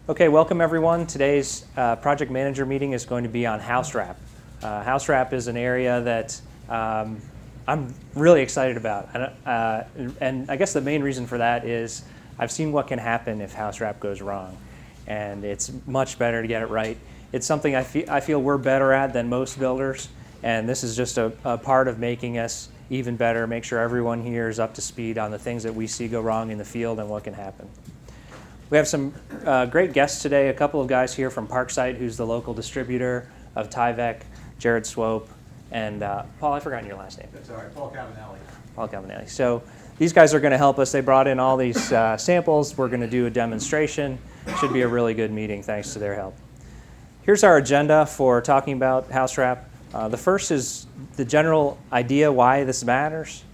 Okay, welcome everyone. Today's project manager meeting is going to be on Housewrap. Housewrap is an area that I'm really excited about. And I guess the main reason for that is I've seen what can happen if Housewrap goes wrong. And it's much better to get it right. It's something I feel we're better at than most builders. And this is just a part of making us even better, make sure everyone here is up to speed on the things that we see go wrong in the field and what can happen. We have some great guests today, a couple of guys here from Parkside, who's the local distributor of Tyvek, Jared Swope, and Paul, I've forgotten your last name. That's all right, Paul Cavanelli. Paul Cavanelli. So these guys are going to help us. They brought in all these samples. We're going to do a demonstration. Should be a really good meeting thanks to their help. Here's our agenda for talking about Housewrap. The first is the general idea why this matters,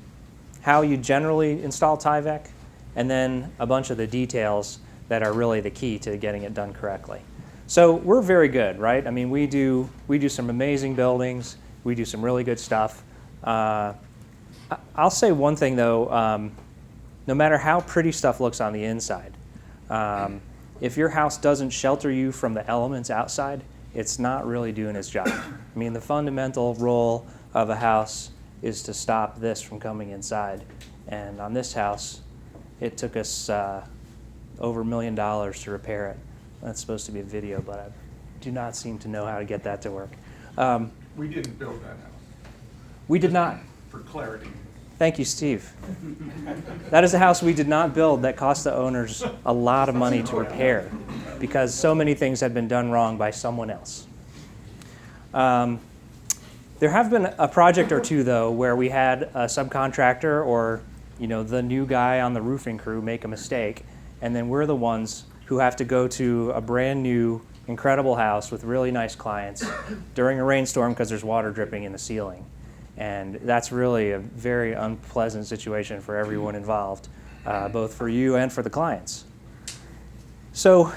how you generally install Tyvek, and then a bunch of the details that are really the key to getting it done correctly. So we're very good, right? I mean, we do some amazing buildings. We do some really good stuff. I'll say one thing though, no matter how pretty stuff looks on the inside, if your house doesn't shelter you from the elements outside, it's not really doing its job. I mean, the fundamental role of a house is to stop this from coming inside. And on this house, it took us over $1 million to repair it. That's supposed to be a video, but I do not seem to know how to get that to work. We didn't build that house. We did not. For clarity. Thank you, Steve. That is a house we did not build that cost the owners a lot of money to repair because so many things had been done wrong by someone else. There have been a project or two, though, where we had a subcontractor or the new guy on the roofing crew make a mistake, and then we're the ones who have to go to a brand new, incredible house with really nice clients during a rainstorm because there's water dripping in the ceiling. And that's really a very unpleasant situation for everyone involved, both for you and for the clients. So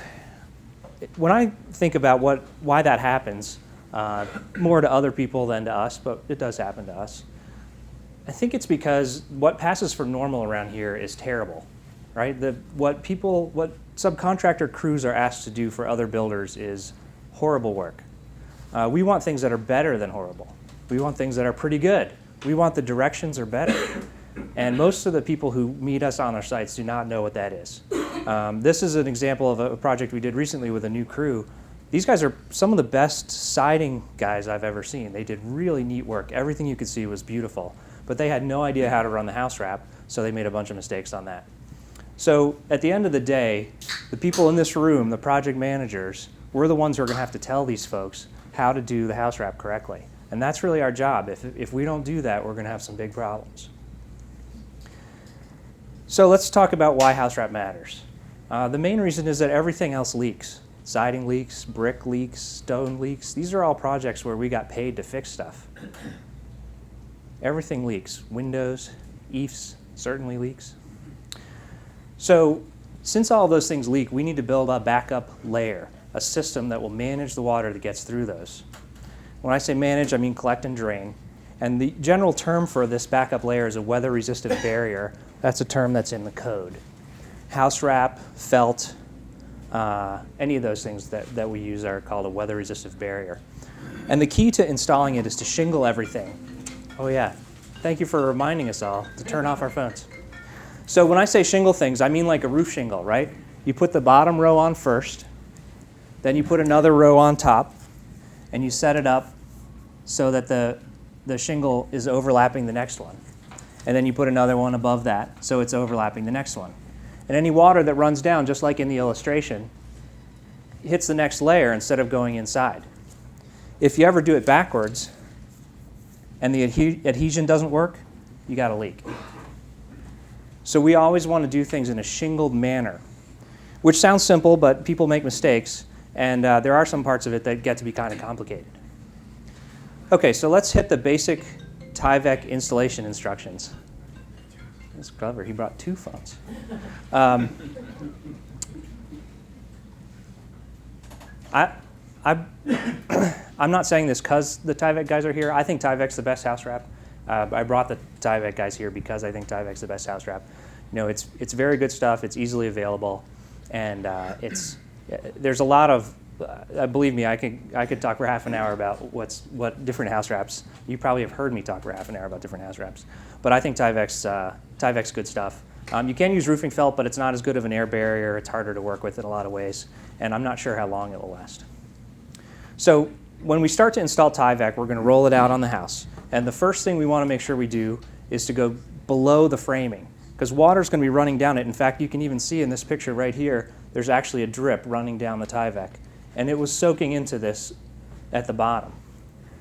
when I think about why that happens, more to other people than to us, but it does happen to us, I think it's because what passes for normal around here is terrible, right? What subcontractor crews are asked to do for other builders is horrible work. We want things that are better than horrible. We want things that are pretty good. We want the directions are better. And most of the people who meet us on our sites do not know what that is. This is an example of a project we did recently with a new crew. These guys are some of the best siding guys I've ever seen. They did really neat work. Everything you could see was beautiful. But they had no idea how to run the Housewrap, so they made a bunch of mistakes on that. So at the end of the day, the people in this room, the project managers, we're the ones who are going to have to tell these folks how to do the Housewrap correctly. And that's really our job. If we don't do that, we're going to have some big problems. So let's talk about why Housewrap matters. The main reason is that everything else leaks. Siding leaks, brick leaks, stone leaks. These are all projects where we got paid to fix stuff. Everything leaks. Windows, eaves, certainly leaks. So since all those things leak, we need to build a backup layer, a system that will manage the water that gets through those. When I say manage, I mean collect and drain. And the general term for this backup layer is a weather-resistant barrier. That's a term that's in the code. Housewrap, felt, any of those things that we use are called a weather-resistant barrier. And the key to installing it is to shingle everything. Oh yeah, thank you for reminding us all to turn off our phones. So when I say shingle things, I mean like a roof shingle, right? You put the bottom row on first, then you put another row on top, and you set it up so that the shingle is overlapping the next one. And then you put another one above that, so it's overlapping the next one. And any water that runs down, just like in the illustration, hits the next layer instead of going inside. If you ever do it backwards and the adhesion doesn't work, you got a leak. So we always want to do things in a shingled manner, which sounds simple, but people make mistakes, and there are some parts of it that get to be kind of complicated. Okay, so let's hit the basic Tyvek installation instructions. That's clever. He brought two phones. I'm not saying this because the Tyvek guys are here. I think Tyvek's the best Housewrap. I brought the Tyvek guys here because I think Tyvek's the best Housewrap. It's very good stuff. It's easily available, and it's There's a lot of, believe me, I could talk for half an hour about what different house wraps. You probably have heard me talk for half an hour about different house wraps, but I think Tyvek's good stuff. You can use roofing felt, but it's not as good of an air barrier. It's harder to work with in a lot of ways, and I'm not sure how long it will last. So when we start to install Tyvek, we're going to roll it out on the house, and the first thing we want to make sure we do is to go below the framing, because water is going to be running down it. In fact, you can even see in this picture right here, there's actually a drip running down the Tyvek, and it was soaking into this at the bottom.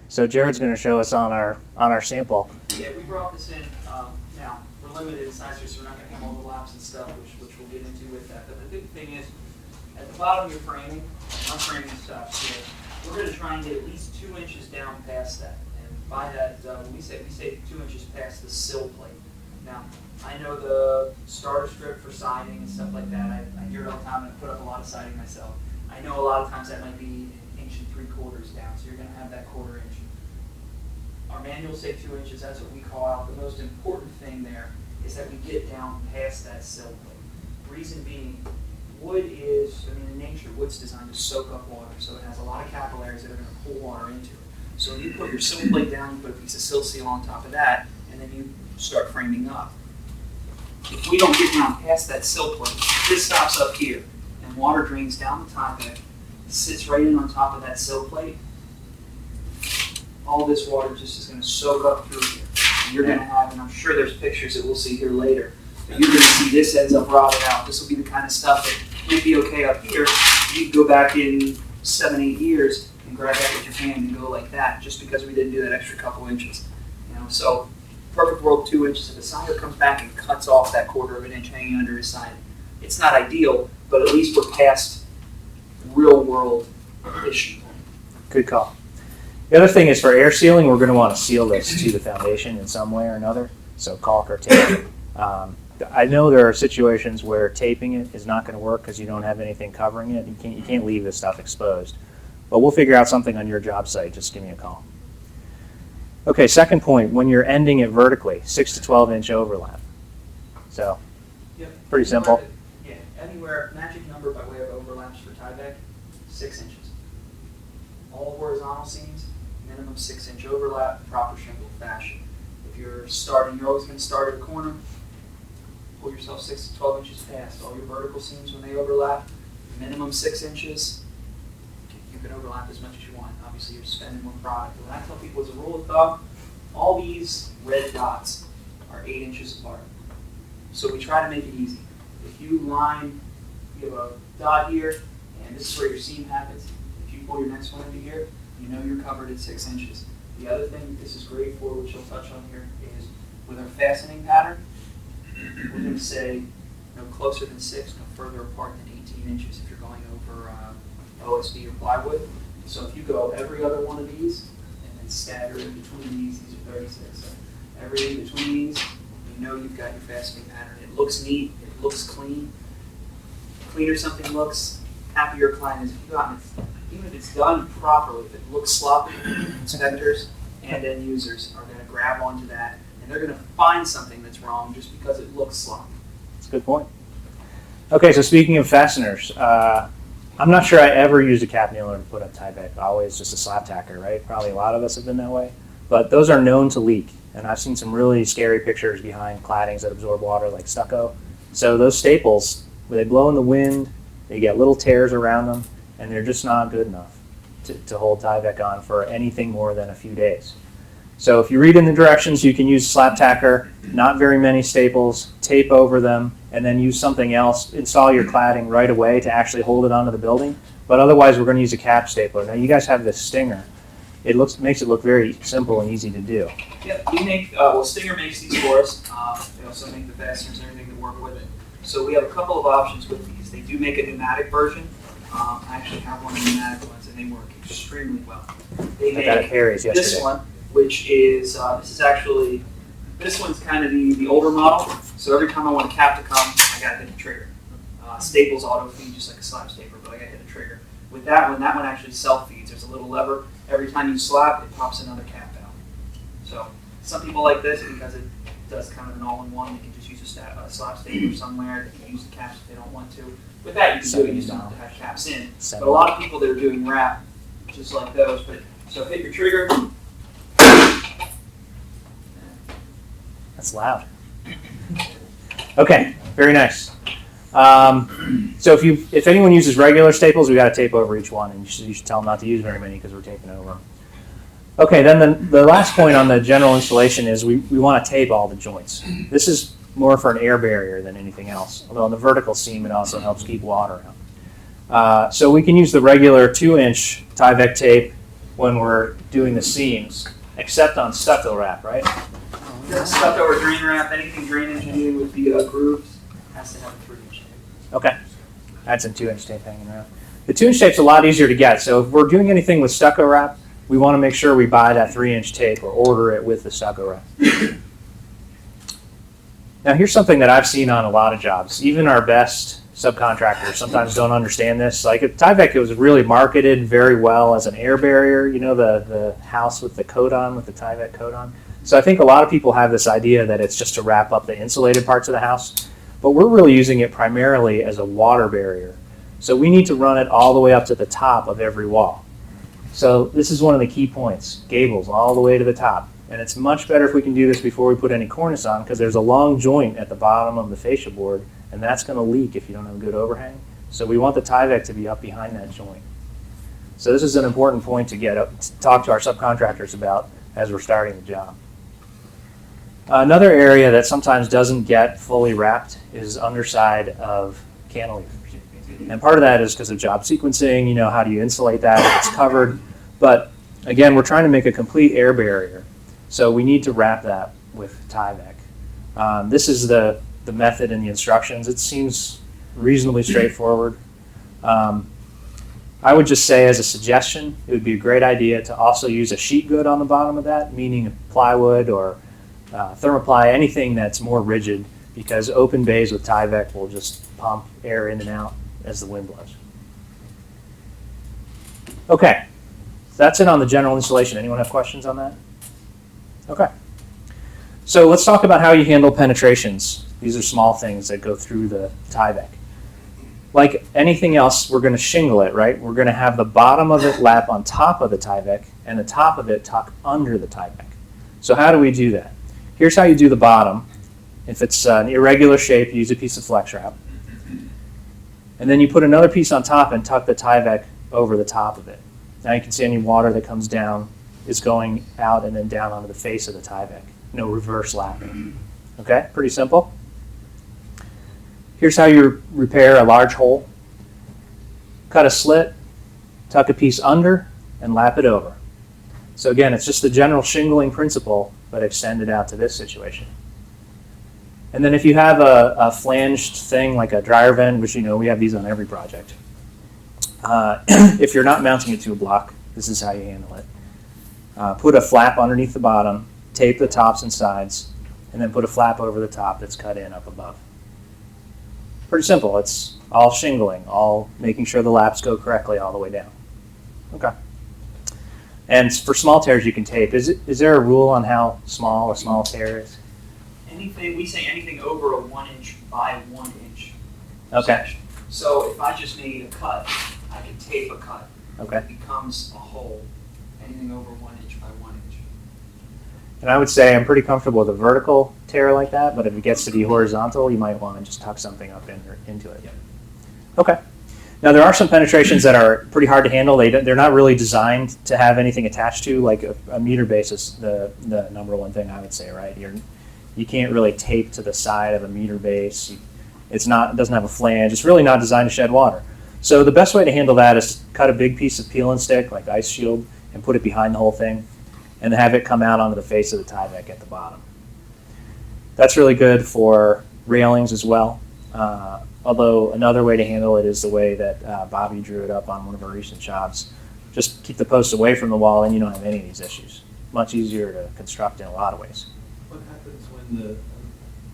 So Jared's going to show us on our sample. Yeah, we brought this in. Now we're limited in size here, so we're not going to have overlaps and stuff, which we'll get into with that. But the big thing is, at the bottom of your framing, our framing stops here. We're going to try and get at least 2 inches down past that, and by that we say 2 inches past the sill plate. Now, I know the starter strip for siding and stuff like that. I hear it all the time, and I put up a lot of siding myself. I know a lot of times that might be 1 3/4 inches down, so you're going to have that 1/4 inch. Our manuals say 2 inches. That's what we call out. The most important thing there is that we get down past that sill plate. Reason being, wood is, in nature, wood's designed to soak up water, so it has a lot of capillaries that are going to pull water into it. So when you put your sill plate down, you put a piece of sill seal on top of that, and then you start framing up. If we don't get down past that sill plate, this stops up here, and water drains down the Tyvek, sits right in on top of that sill plate. All this water just is going to soak up through here. And you're going to have, and I'm sure there's pictures that we'll see here later, but you're going to see this ends up rotted out. This will be the kind of stuff that might be okay up here. You can go back in 7, 8 years and grab that with your hand and go like that, just because we didn't do that extra couple inches. So perfect world 2 inches. If a siding comes back and cuts off that 1/4 inch hanging under his siding, it's not ideal, but at least we're past real world issue. Good call. The other thing is, for air sealing, we're going to want to seal this to the foundation in some way or another, so caulk or tape. I know there are situations where taping it is not going to work because you don't have anything covering it. You can't leave this stuff exposed. But we'll figure out something on your job site. Just give me a call. Okay, second point, when you're ending it vertically, 6 to 12 inch overlap. So, pretty simple. Yeah, anywhere, magic number by way of overlaps for Tyvek, 6 inches. All horizontal seams, minimum 6 inch overlap, proper shingle fashion. If you're starting, you're always going to start at a corner, pull yourself 6 to 12 inches past. All your vertical seams, when they overlap, minimum 6 inches. You can overlap as much as you want. Obviously, you're spending more product. But when I tell people, as a rule of thumb, all these red dots are 8 inches apart. So we try to make it easy. If you have a dot here, and this is where your seam happens. If you pull your next one into here, you know you're covered at 6 inches. The other thing this is great for, which you'll touch on here, is with our fastening pattern, we're going to say no closer than 6, no further apart than 18 inches if you're going over OSB or plywood. So if you go every other one of these and then stagger in between these are 36. So every in between these, you know you've got your fastening pattern. It looks neat, it looks clean. The cleaner something looks, happier your client is. If you go out and even if it's done properly, if it looks sloppy, inspectors and end users are going to grab onto that, and they're going to find something that's wrong just because it looks sloppy. That's a good point. Okay, so speaking of fasteners, I'm not sure I ever used a cap nailer to put up Tyvek. Always just a slap tacker, right? Probably a lot of us have been that way. But those are known to leak, and I've seen some really scary pictures behind claddings that absorb water like stucco. So those staples, when they blow in the wind, they get little tears around them, and they're just not good enough to hold Tyvek on for anything more than a few days. So if you read in the directions, you can use slap tacker, not very many staples, tape over them, and then use something else, install your cladding right away to actually hold it onto the building. But otherwise, we're going to use a cap stapler. Now, you guys have this Stinger. It makes it look very simple and easy to do. Yep, we make, Stinger makes these for us. They also make the fasteners and everything to work with it. So we have a couple of options with these. They do make a pneumatic version. I actually have one of the pneumatic ones, and they work extremely well. They I got it Harry's yesterday. This one, which is, this one's kind of the older model. So every time I want a cap to come, I got to hit the trigger. Staples auto feed just like a slap stapler, but I got to hit the trigger. With that one actually self feeds. There's a little lever. Every time you slap, it pops another cap out. So some people like this because it does kind of an all-in-one. You can just use use a slab stapler somewhere. They can use the caps if they don't want to. With that, you can do it. You just don't have to have caps in. But a lot of people that are doing wrap, just like those. But so hit your trigger. That's loud. Okay, very nice. So if anyone uses regular staples, we got to tape over each one, and you should tell them not to use very many because we're taping over them. Okay, then the last point on the general installation is we want to tape all the joints. This is more for an air barrier than anything else. Although on the vertical seam, it also helps keep water out. So we can use the regular 2-inch Tyvek tape when we're doing the seams, except on stucco wrap, right? Stucco or drain wrap, anything drain engineered with the grooves has to have a 3-inch tape. Okay, that's some 2-inch tape hanging around. The 2-inch tape's a lot easier to get. So if we're doing anything with stucco wrap, we want to make sure we buy that 3-inch tape or order it with the stucco wrap. Now here's something that I've seen on a lot of jobs. Even our best subcontractors sometimes don't understand this. Like at Tyvek, it was really marketed very well as an air barrier. You know, the house with the coat on, with the Tyvek coat on. So I think a lot of people have this idea that it's just to wrap up the insulated parts of the house. But we're really using it primarily as a water barrier. So we need to run it all the way up to the top of every wall. So this is one of the key points, gables all the way to the top. And it's much better if we can do this before we put any cornice on, because there's a long joint at the bottom of the fascia board, and that's going to leak if you don't have a good overhang. So we want the Tyvek to be up behind that joint. So this is an important point to talk to our subcontractors about as we're starting the job. Another area that sometimes doesn't get fully wrapped is underside of cantilevers. And part of that is because of job sequencing. You know, how do you insulate that if it's covered? But again, we're trying to make a complete air barrier. So we need to wrap that with Tyvek. This is the method in the instructions. It seems reasonably straightforward. I would just say as a suggestion, it would be a great idea to also use a sheet good on the bottom of that, meaning plywood or thermoply, anything that's more rigid, because open bays with Tyvek will just pump air in and out as the wind blows. Okay, so that's it on the general installation. Anyone have questions on that? Okay. So let's talk about how you handle penetrations. These are small things that go through the Tyvek. Like anything else, we're going to shingle it, right? We're going to have the bottom of it lap on top of the Tyvek and the top of it tuck under the Tyvek. So how do we do that? Here's how you do the bottom. If it's an irregular shape, use a piece of flex wrap. And then you put another piece on top and tuck the Tyvek over the top of it. Now you can see any water that comes down is going out and then down onto the face of the Tyvek. No reverse lapping. Okay, pretty simple. Here's how you repair a large hole. Cut a slit, tuck a piece under, and lap it over. So again, it's just the general shingling principle, but extended out to this situation. And then if you have a flanged thing like a dryer vent, which you know we have these on every project, if you're not mounting it to a block, this is how you handle it. Put a flap underneath the bottom, tape the tops and sides, and then put a flap over the top that's cut in up above. Pretty simple. It's all shingling, all making sure the laps go correctly all the way down. Okay. And for small tears, you can tape. Is there a rule on how small a small tear is? We say anything over a 1-inch by 1-inch Okay. section. So if I just made a cut, I can tape a cut. Okay. It becomes a hole. Anything over 1 inch by 1 inch. And I would say I'm pretty comfortable with a vertical tear like that, but if it gets to be horizontal, you might want to just tuck something up into it. Yep. Okay. Now there are some penetrations that are pretty hard to handle. They're not really designed to have anything attached to, like a meter base is the number one thing I would say, right? You can't really tape to the side of a meter base. It doesn't have a flange. It's really not designed to shed water. So the best way to handle that is cut a big piece of peel and stick, like ice shield, and put it behind the whole thing, and have it come out onto the face of the Tyvek at the bottom. That's really good for railings as well. Although another way to handle it is the way that Bobby drew it up on one of our recent jobs. Just keep the posts away from the wall and you don't have any of these issues. Much easier to construct in a lot of ways. What happens when the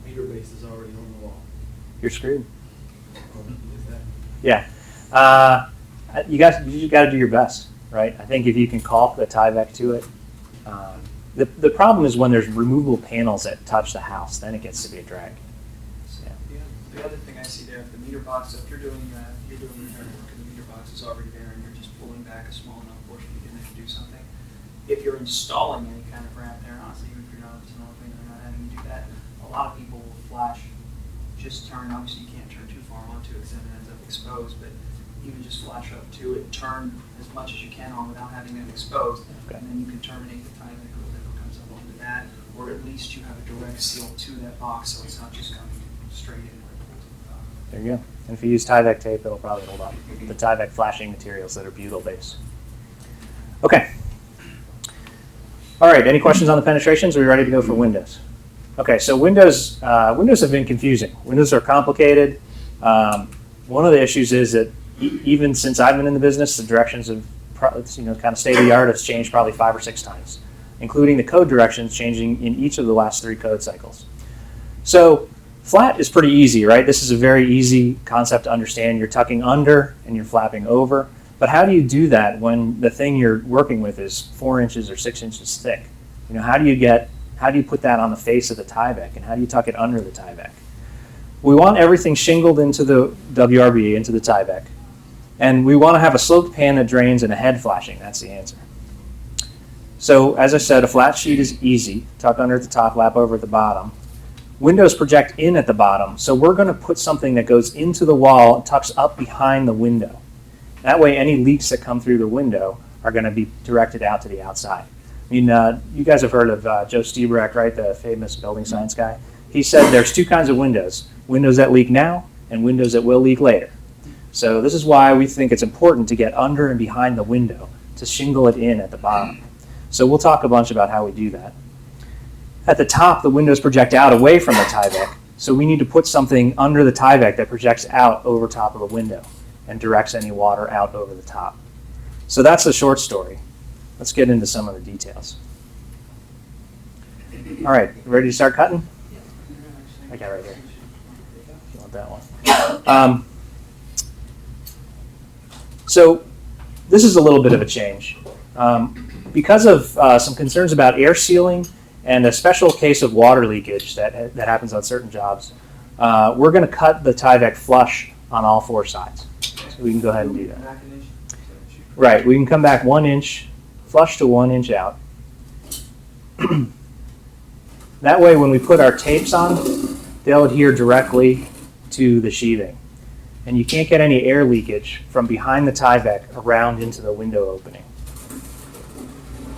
meter base is already on the wall? You're screwed. Is that Yeah. You got to do your best, right? I think if you can caulk the Tyvek to it. The problem is when there's removable panels that touch the house, then it gets to be a drag. Yeah. The other thing I see there, if the meter box, if you're doing repair work and the meter box is already there and you're just pulling back a small enough portion to get in to do something, if you're installing any kind of ramp there, honestly, even if you're not a tunnel cleaner, you're not having to do that, a lot of people will flash, just turn, obviously you can't turn too far onto it because then it ends up exposed, but even just flash up to it, turn as much as you can on without having it exposed, Okay. and then you can terminate the Tyvek or whatever comes up onto that, or at least you have a direct seal to that box so it's not just coming straight in where it pulls to the top. There you go. And if you use Tyvek tape, it'll probably hold up. The Tyvek flashing materials that are butyl based. Okay. All right, any questions on the penetrations? Are we ready to go for windows? Okay, so windows have been confusing. Windows are complicated. One of the issues is that even since I've been in the business, the directions have, kind of state of the art has changed probably 5 or 6 times, including the code directions changing in each of the last 3 code cycles. So flat is pretty easy, right? This is a very easy concept to understand. You're tucking under and you're flapping over. But how do you do that when the thing you're working with is 4 inches or 6 inches thick? How do you put that on the face of the Tyvek, and how do you tuck it under the Tyvek? We want everything shingled into the WRB, into the Tyvek. And we want to have a sloped pan that drains and a head flashing. That's the answer. So as I said, a flat sheet is easy. Tuck under at the top, lap over at the bottom. Windows project in at the bottom, so we're going to put something that goes into the wall and tucks up behind the window. That way any leaks that come through the window are going to be directed out to the outside. You guys have heard of Joe Stiebrek, right, the famous building science guy? He said there's 2 kinds of windows that leak now and windows that will leak later. So this is why we think it's important to get under and behind the window to shingle it in at the bottom. So we'll talk a bunch about how we do that. At the top, the windows project out away from the Tyvek, so we need to put something under the Tyvek that projects out over top of the window and directs any water out over the top. So that's the short story. Let's get into some of the details. All right, ready to start cutting? I got right here. If you want that one. So this is a little bit of a change. Because of some concerns about air sealing and a special case of water leakage that happens on certain jobs, we're going to cut the Tyvek flush on all 4 sides. So we can go ahead and do that. Right, we can come back 1 inch, flush to 1 inch out. That way when we put our tapes on, they'll adhere directly to the sheathing. And you can't get any air leakage from behind the Tyvek around into the window opening.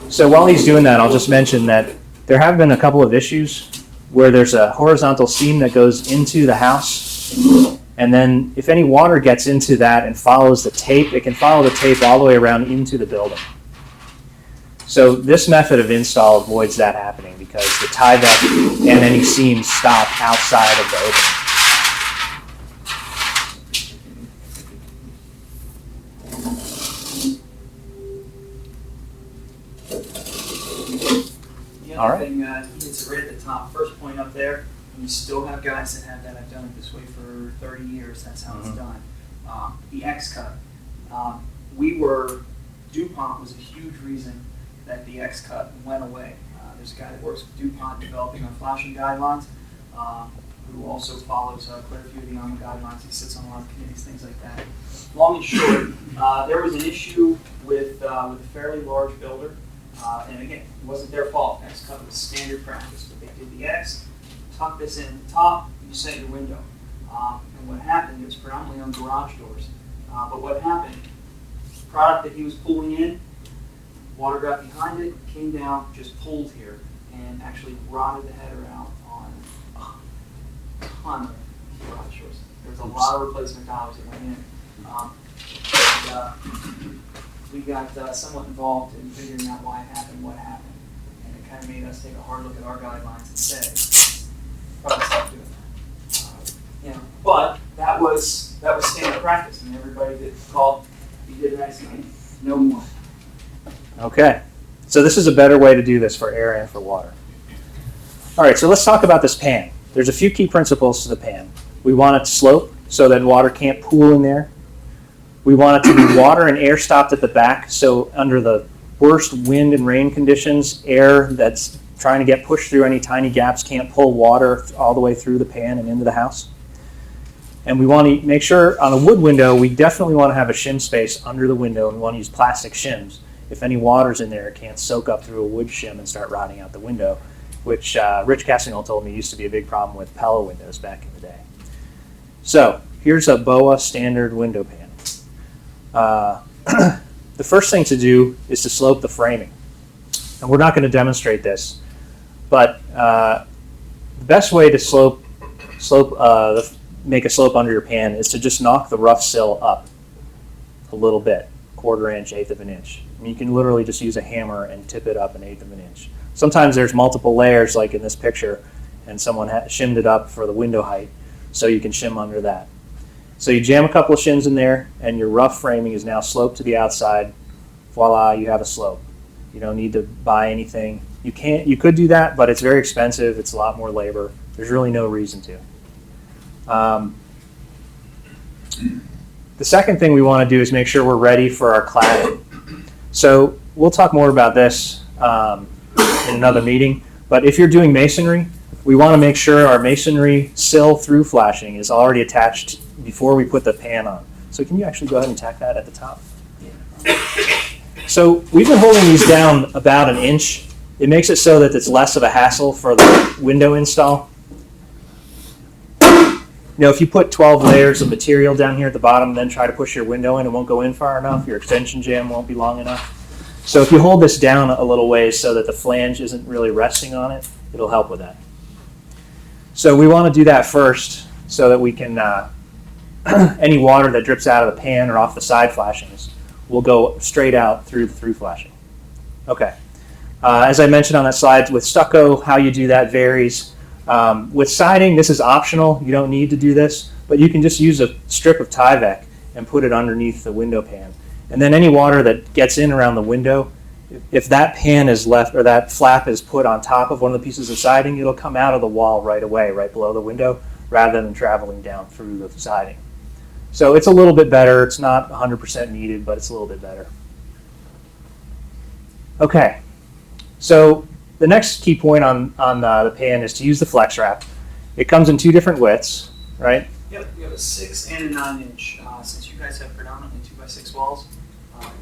So while he's doing that, I'll just mention that there have been a couple of issues where there's a horizontal seam that goes into the house, and then if any water gets into that and follows the tape, it can follow the tape all the way around into the building. So this method of install avoids that happening because the Tyvek and any seams stop outside of the opening. The other thing, it's right at the top, first point up there, and you still have guys that have that. I've done it this way for 30 years. That's how it's done. The X cut. DuPont was a huge reason that the X cut went away. There's a guy that works with DuPont developing our flashing guidelines, who also follows Clear Beauty on the guidelines. He sits on a lot of committees, things like that. Long and short, there was an issue with a fairly large builder. And again, it wasn't their fault. X cut was standard practice, but they did the X, tuck this in at the top, you set your window. And what happened, it was predominantly on garage doors. But what happened, product that he was pulling in, water got behind it, came down, just pulled here, and actually rotted the header out on a ton of garage doors. There was a lot of replacement dollars that went in. We got somewhat involved in figuring out why it happened, what happened, and it kind of made us take a hard look at our guidelines and say, probably stop doing that. But that was standard practice, and everybody that called, you did an X cut, no more. Okay, so this is a better way to do this for air and for water. All right, so let's talk about this pan. There's a few key principles to the pan. We want it to slope so that water can't pool in there. We want it to be water and air stopped at the back, so under the worst wind and rain conditions, air that's trying to get pushed through any tiny gaps can't pull water all the way through the pan and into the house. And we want to make sure on a wood window, we definitely want to have a shim space under the window, and we want to use plastic shims. If any water's in there, it can't soak up through a wood shim and start rotting out the window, which Rich Castignol told me used to be a big problem with Pella windows back in the day. So here's a BOWA standard window pan. The first thing to do is to slope the framing. And we're not going to demonstrate this, but the best way to make a slope under your pan is to just knock the rough sill up a little bit, 1/4 inch, 1/8 of an inch. I mean, you can literally just use a hammer and tip it up 1/8 of an inch. Sometimes there's multiple layers, like in this picture, and someone shimmed it up for the window height, so you can shim under that. So you jam a couple of shims in there, and your rough framing is now sloped to the outside. Voila, you have a slope. You don't need to buy anything. You could do that, but it's very expensive. It's a lot more labor. There's really no reason to. The second thing we want to do is make sure we're ready for our cladding. So we'll talk more about this in another meeting, but if you're doing masonry, we want to make sure our masonry sill through flashing is already attached before we put the pan on. So can you actually go ahead and tack that at the top? So we've been holding these down about 1 inch. It makes it so that it's less of a hassle for the window install. You know, if you put 12 layers of material down here at the bottom and then try to push your window in, it won't go in far enough. Your extension jamb won't be long enough. So if you hold this down a little ways so that the flange isn't really resting on it, it'll help with that. So we want to do that first so that we can, any water that drips out of the pan or off the side flashings will go straight out through the through flashing. Okay. As I mentioned on that slide, with stucco, how you do that varies. With siding, this is optional. You don't need to do this, but you can just use a strip of Tyvek and put it underneath the window pan. And then any water that gets in around the window, if that pan is left or that flap is put on top of one of the pieces of siding, it'll come out of the wall right away, right below the window, rather than traveling down through the siding. So it's a little bit better. It's not 100% needed, but it's a little bit better. Okay, so the next key point on the pan is to use the flex wrap. It comes in 2 different widths, right? Yep, we have a 6 and a 9 inch. Since you guys have predominantly 2x6 walls,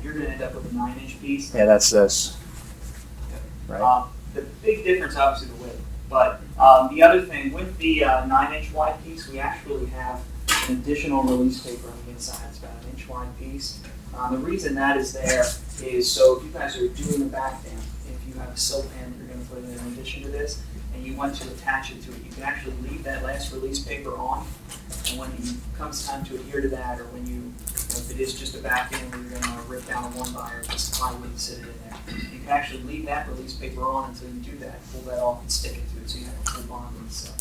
you're going to end up with a 9 inch piece. Yeah, that's this. Yep. Right. The big difference, obviously, the width. But the other thing, with the 9 inch wide piece, we actually have an additional release paper on the inside. It's about an inch wide piece. The reason that is there is so if you guys are doing the back dam, if you have a sill pan that you're going to put in addition to this, and you want to attach it to it, you can actually leave that last release paper on, and when it comes time to adhere to that, or when if it is just a back dam where you're going to rip down a 1x or just plywood and sit it in there, you can actually leave that release paper on until you do that, pull that off and stick it to it so you have a full bond and stuff.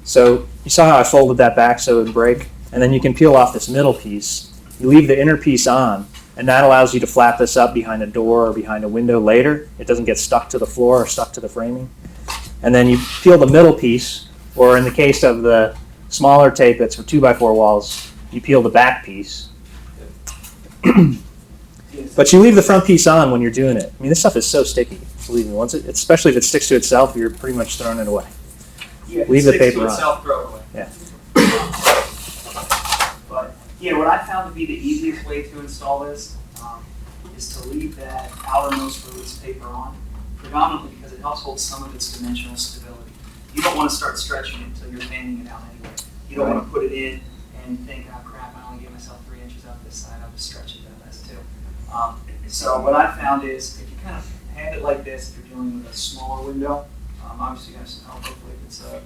So you saw how I folded that back so it would break, and then you can peel off this middle piece. You leave the inner piece on, and that allows you to flap this up behind a door or behind a window later. It doesn't get stuck to the floor or stuck to the framing. And then you peel the middle piece, or in the case of the smaller tape that's for 2x4 walls, you peel the back piece. But you leave the front piece on when you're doing it. I mean, this stuff is so sticky. Believe me, especially if it sticks to itself, you're pretty much throwing it away. Yeah, leave the paper to on. Itself, throw it away. Yeah. But yeah, what I found to be the easiest way to install this is to leave that outermost release paper on, predominantly because it helps hold some of its dimensional stability. You don't want to start stretching it until you're fanning it out anyway. You don't want to put it in and think, oh crap, I only gave myself 3 inches out this side, I'll just stretch it that less too. So what I found is if you kind of hand it like this, if you're dealing with a smaller window, obviously you have some help hopefully if it's a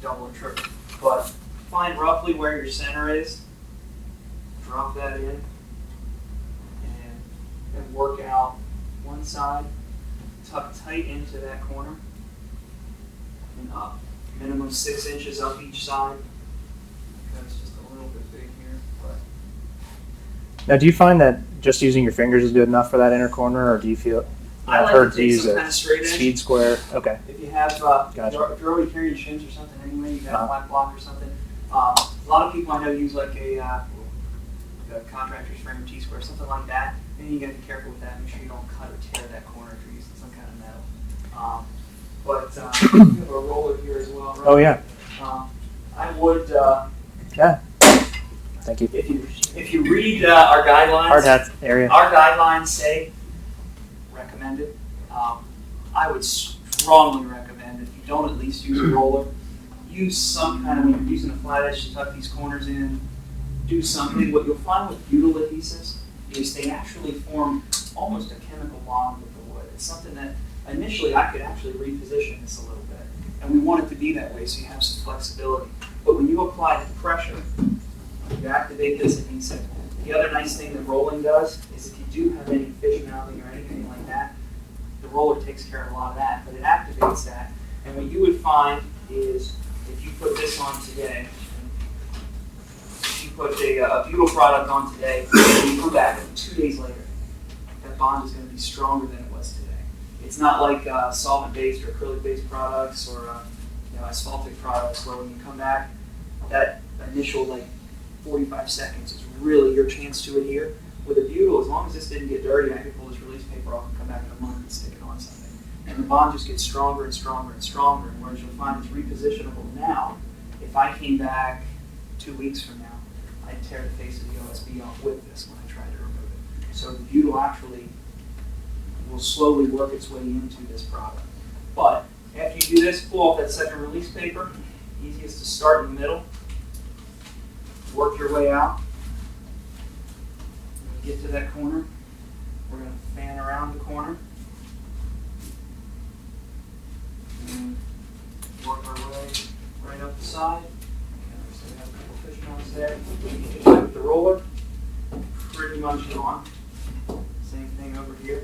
double or triple, but find roughly where your center is, drop that in, and work out one side, tuck tight into that corner, and up. Minimum 6 inches up each side. That's just a little bit big here, but Now, do you find that just using your fingers is good enough for that inner corner, or do you feel? I've heard to use a speed square. Okay. if you have, Gotcha. if you're already carrying shims or something anyway, you got a flat block or something. A lot of people I know use like a contractor's frame or T-square, something like that. And you got to be careful with that. Make sure you don't cut or tear that corner if you're using some kind of metal. You have a roller here as well, right? Oh yeah. I would. Yeah. Thank you. If you read our guidelines, Hard hat area. our guidelines say recommended. I would strongly recommend if you don't at least use a roller, use some kind of, when you're using a flat edge to tuck these corners in, do something. What you'll find with butyl adhesives is they actually form almost a chemical bond with the wood. It's something that initially I could actually reposition this a little bit. And we want it to be that way so you have some flexibility. But when you apply the pressure, you activate this adhesive. The other nice thing that rolling does is if you do have any fish mouthing or anything like that, the roller takes care of a lot of that, but it activates that. And what you would find is if you put this on today, if you put a butyl product on today, and you come back 2 days later, that bond is going to be stronger than it was today. It's not like solvent-based or acrylic-based products or asphaltic products where when you come back, that initial 45 seconds is really your chance to adhere. With a butyl, as long as this didn't get dirty, I could pull this release paper off and come back in a month and stick it on something. And the bond just gets stronger and stronger and stronger. And whereas you'll find it's repositionable now, if I came back 2 weeks from now, I'd tear the face of the OSB off with this when I tried to remove it. So the butyl actually will slowly work its way into this product. But after you do this, pull off that second release paper. Easiest to start in the middle. Work your way out. When you get to that corner, we're going to fan around the corner. And work our way right up the side. Okay, so we have a couple fish mounts there. With the roller, pretty much gone. Same thing over here.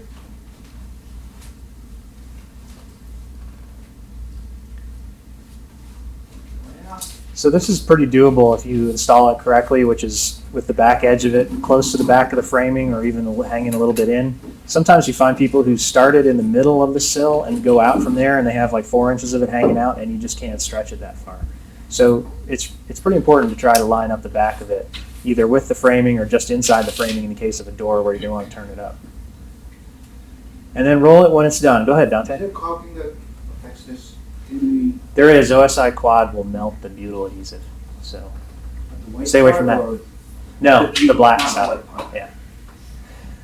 So this is pretty doable if you install it correctly, which is with the back edge of it close to the back of the framing or even hanging a little bit in. Sometimes you find people who started in the middle of the sill and go out from there and they have 4 inches of it hanging out and you just can't stretch it that far. So it's pretty important to try to line up the back of it, either with the framing or just inside the framing in the case of a door where you don't want to turn it up. And then roll it when it's done. Go ahead, Dante. Is there caulking that affects this? There is. OSI Quad will melt the butyl adhesive. So stay away from that. No, the black side. Yeah.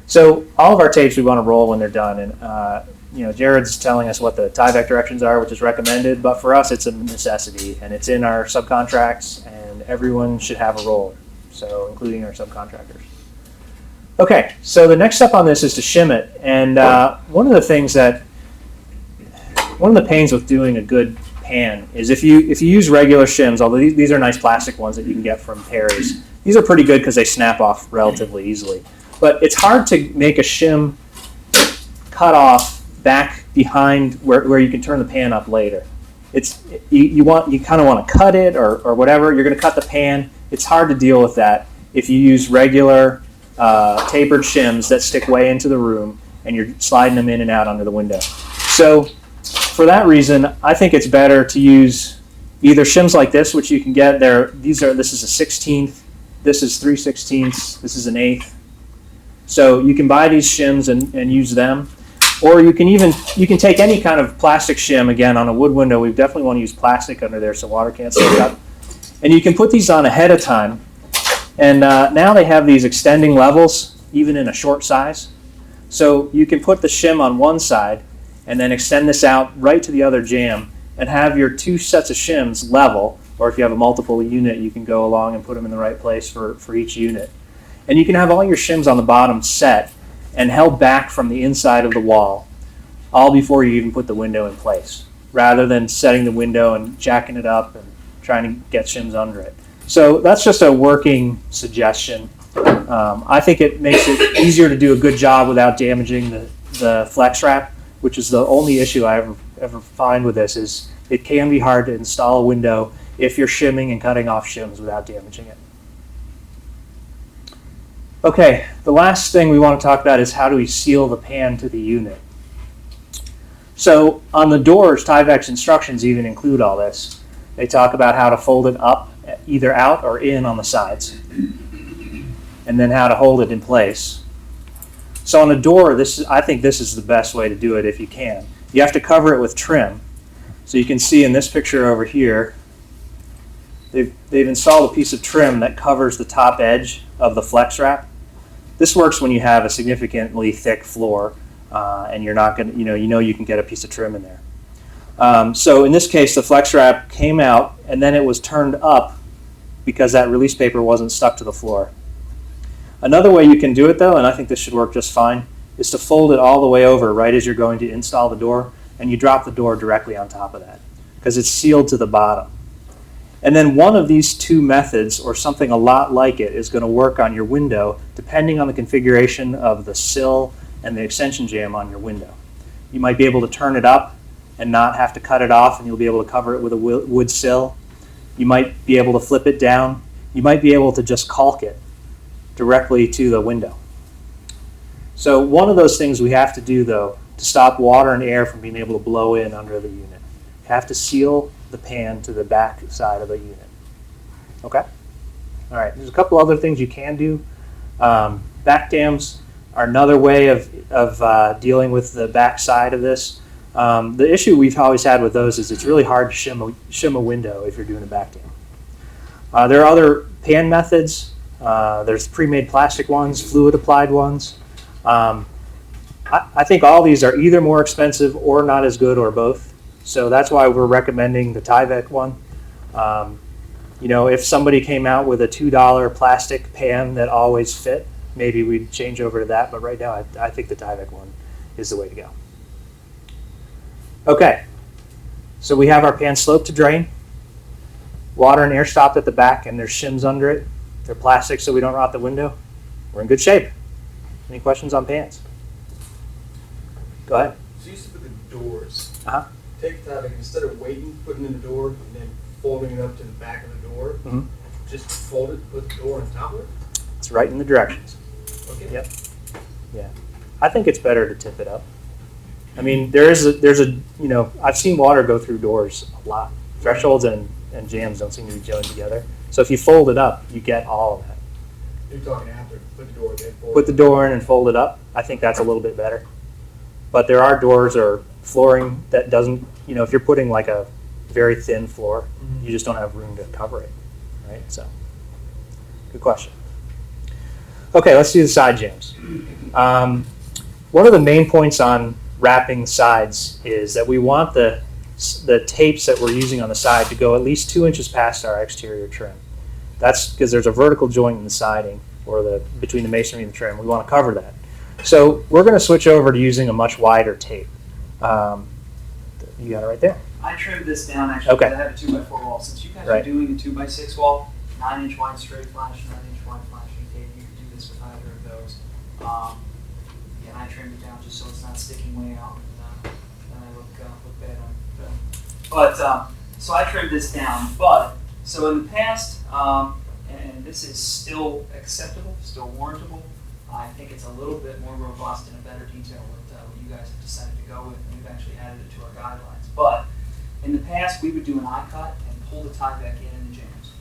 So all of our tapes we want to roll when they're done, and Jared's telling us what the Tyvek directions are, which is recommended, but for us it's a necessity, and it's in our subcontracts, and everyone should have a roller, so including our subcontractors. Okay, so the next step on this is to shim it, and one of the pains with doing a good pan is if you use regular shims, although these are nice plastic ones that you can get from Perry's. These are pretty good because they snap off relatively easily. But it's hard to make a shim cut off back behind where you can turn the pan up later. You kind of want to cut it or whatever. You're going to cut the pan. It's hard to deal with that if you use regular tapered shims that stick way into the room and you're sliding them in and out under the window. So for that reason, I think it's better to use either shims like this, which you can get there. This is a 16th, this is 3/16, this is an 1/8. So you can buy these shims and use them. Or you can take any kind of plastic shim. Again, on a wood window, we definitely want to use plastic under there so water can't soak up. And you can put these on ahead of time. And now they have these extending levels, even in a short size. So you can put the shim on one side and then extend this out right to the other jamb and have your 2 sets of shims level, or if you have a multiple unit, you can go along and put them in the right place for each unit. And you can have all your shims on the bottom set and held back from the inside of the wall, all before you even put the window in place, rather than setting the window and jacking it up and trying to get shims under it. So that's just a working suggestion. I think it makes it easier to do a good job without damaging the flex wrap, which is the only issue I ever find with this. Is it can be hard to install a window if you're shimming and cutting off shims without damaging it. Okay, the last thing we want to talk about is how do we seal the pan to the unit. So on the doors, Tyvek's instructions even include all this. They talk about how to fold it up, either out or in on the sides, and then how to hold it in place. So on a door, I think this is the best way to do it if you can. You have to cover it with trim. So you can see in this picture over here, they've installed a piece of trim that covers the top edge of the flex wrap. This works when you have a significantly thick floor and you're not going to, you know you can get a piece of trim in there. So in this case, the flex wrap came out and then it was turned up because that release paper wasn't stuck to the floor. Another way you can do it though, and I think this should work just fine, is to fold it all the way over right as you're going to install the door, and you drop the door directly on top of that because it's sealed to the bottom. And then one of these two methods, or something a lot like it, is going to work on your window depending on the configuration of the sill and the extension jamb on your window. You might be able to turn it up and not have to cut it off, and you'll be able to cover it with a wood sill. You might be able to flip it down. You might be able to just caulk it directly to the window. So one of those things we have to do, though, to stop water and air from being able to blow in under the unit, you have to seal the pan to the back side of the unit. Okay? All right, there's a couple other things you can do. Back dams are another way of dealing with the back side of this. The issue we've always had with those is it's really hard to shim a window if you're doing a back dam. There are other pan methods. There's pre-made plastic ones, fluid applied ones. I think all these are either more expensive or not as good, or both. So that's why we're recommending the Tyvek one. If somebody came out with a $2 plastic pan that always fit, maybe we'd change over to that. But right now, I think the Tyvek one is the way to go. Okay, so we have our pan sloped to drain. Water and air stopped at the back, and there's shims under it. They're plastic so we don't rot the window. We're in good shape. Any questions on pans? Go ahead. So you used to put the doors. Uh-huh. Take the Tyvek, instead of waiting, putting in the door, and then folding it up to the back of the door, just fold it, put the door on top of it? It's right in the directions. Okay. Yep. Yeah. I think it's better to tip it up. I mean, there's a I've seen water go through doors a lot. Thresholds and jambs don't seem to be gelling together. So if you fold it up, you get all of that. You're talking after, put the door in, fold Put the door in and fold it up. I think that's a little bit better. But there are doors or flooring that doesn't, if you're putting like a very thin floor, you just don't have room to cover it, right? So, good question. Okay, let's do the side jambs. One of the main points on wrapping sides is that we want the tapes that we're using on the side to go at least 2 inches past our exterior trim. That's because there's a vertical joint in the siding, or between the masonry and the trim. We want to cover that. So we're going to switch over to using a much wider tape. You got it right there. I trimmed this down actually Okay. because I have a 2x4 wall. Since you guys Right. are doing a 2x6 wall, 9-inch wide straight flash, 9-inch wide flashing tape, you can do this with either of those. And I trimmed it down just so it's not sticking way out, and then I look bad on film. But so I trimmed this down. But so in the past, and this is still acceptable, still warrantable. I think it's a little bit more robust and a better detail what you guys have decided to go with, and we've actually added it to our guidelines. But in the past, we would do an eye cut and pull the Tyvek in the jambs.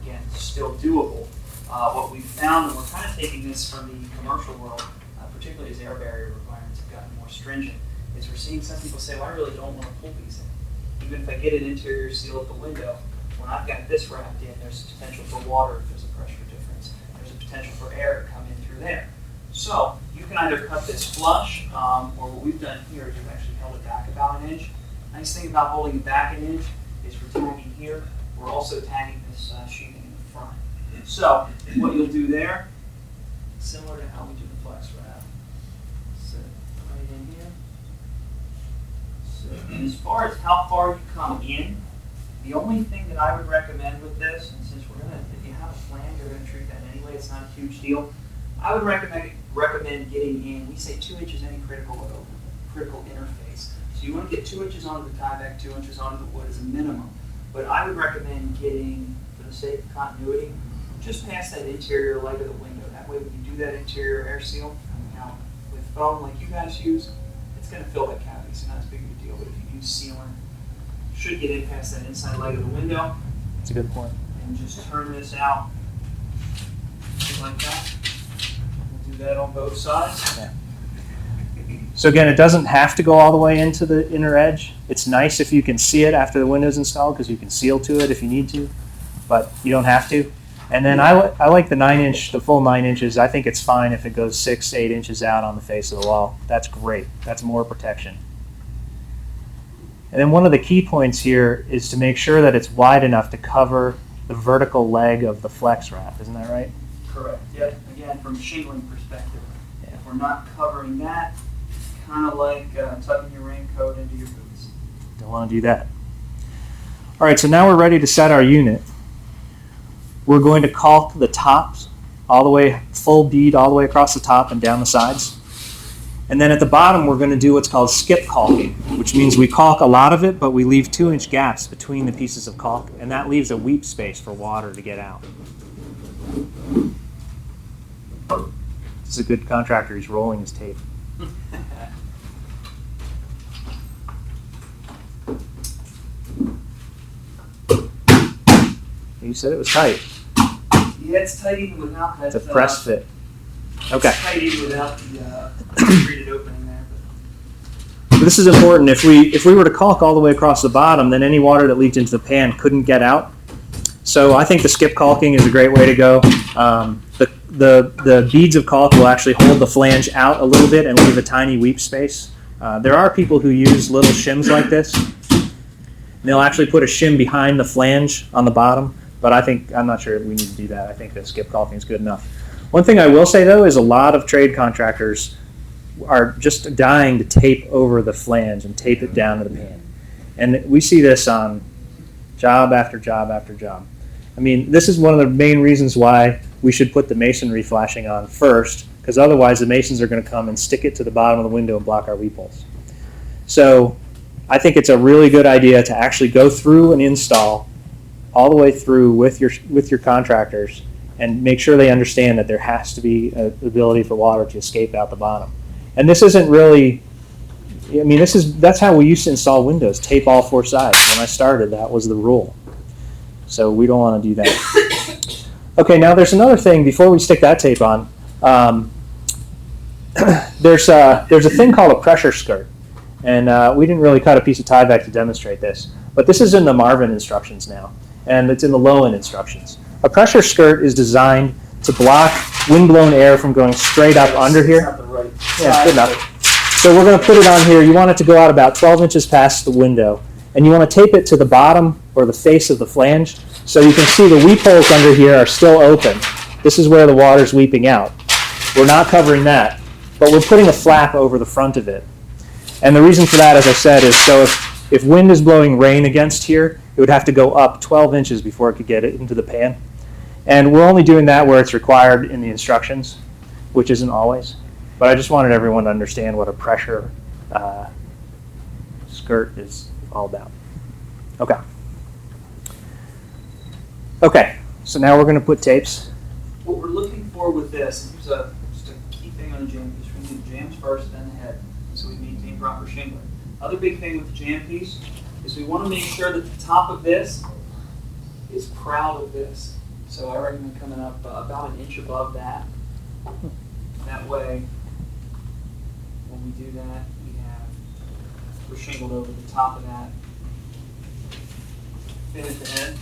Again, still doable. What we found, and we're kind of taking this from the commercial world, particularly as air barrier requirements have gotten more stringent, is we're seeing some people say, well, I really don't want to pull these in. Even if I get an interior seal at the window, when I've got this wrapped in, there's potential for water if there's a pressure difference. There's a potential for air to come in through there. So you can either cut this flush, or what we've done here is we've actually held it back about 1 inch. Nice thing about holding it back 1 inch is we're tagging here. We're also tagging this sheathing in the front. So what you'll do there, similar to how we do the flex wrap. Sit right in here. And as far as how far you come in, the only thing that I would recommend with this, and since if you have a flange, you're gonna treat that anyway, it's not a huge deal. I would recommend getting in, we say 2 inches any critical interface. So you want to get 2 inches onto the Tyvek, 2 inches onto the wood as a minimum. But I would recommend getting, for the sake of continuity, just past that interior leg of the window. That way when you do that interior air seal, now with foam like you guys use, it's going to fill that cavity, so not as big of a deal. But if you use sealant, you should get in past that inside leg of the window. That's a good point. And just turn this out just like that. We'll do that on both sides. Yeah. So again, it doesn't have to go all the way into the inner edge. It's nice if you can see it after the window's installed because you can seal to it if you need to. but you don't have to. And then I like the 9-inch, the full 9 inches. I think it's fine if it goes 6, 8 inches out on the face of the wall. That's great. That's more protection. And then one of the key points here is to make sure that it's wide enough to cover the vertical leg of the flex wrap. Isn't that right? Correct. Yep. Again, from a shingling perspective, Yeah. if we're not covering that, kind of like tucking your raincoat into your boots. Don't want to do that. All right, so now we're ready to set our unit. We're going to caulk the tops all the way, full bead all the way across the top and down the sides. And then at the bottom, we're going to do what's called skip caulking, which means we caulk a lot of it, but we leave 2-inch gaps between the pieces of caulk, and that leaves a weep space for water to get out. This is a good contractor. He's rolling his tape. You said it was tight. Yeah, it's tight even without that. It's a press fit. Okay. It's tight even without the treated opening there. But this is important. If we were to caulk all the way across the bottom, then any water that leaked into the pan couldn't get out. So I think the skip caulking is a great way to go. The beads of caulk will actually hold the flange out a little bit and leave a tiny weep space. There are people who use little shims like this. They'll actually put a shim behind the flange on the bottom, but I'm not sure we need to do that. I think the skip caulking is good enough. One thing I will say though is a lot of trade contractors are just dying to tape over the flange and tape it down to the pan. And we see this on job after job after job. I mean, this is one of the main reasons why we should put the masonry flashing on first, because otherwise the masons are going to come and stick it to the bottom of the window and block our weep holes. So I think it's a really good idea to actually go through and install all the way through with your contractors and make sure they understand that there has to be an ability for water to escape out the bottom. And this isn't really, I mean, that's how we used to install windows, tape all 4 sides. When I started, that was the rule. So we don't want to do that. Okay, now there's another thing before we stick that tape on. There's a thing called a pressure skirt. And we didn't really cut a piece of Tyvek to demonstrate this. But this is in the Marvin instructions now. And it's in the low-end instructions. A pressure skirt is designed to block wind-blown air from going straight up under here. Yeah, good enough. So we're going to put it on here. You want it to go out about 12 inches past the window. And you want to tape it to the bottom or the face of the flange. So you can see the weep holes under here are still open. This is where the water's weeping out. We're not covering that. But we're putting a flap over the front of it. And the reason for that, as I said, is so if wind is blowing rain against here, it would have to go up 12 inches before it could get it into the pan. And we're only doing that where it's required in the instructions, which isn't always. But I just wanted everyone to understand what a pressure skirt is all about. Okay. Okay, so now we're going to put tapes. What we're looking for with this, and here's just a key thing on the jam piece. We need the jams first, then the head, so we maintain proper shingling. Other big thing with the jam piece is we want to make sure that the top of this is proud of this. So I recommend coming up about an inch above that. That way, when we do that, we're shingled over the top of that. Finish the head.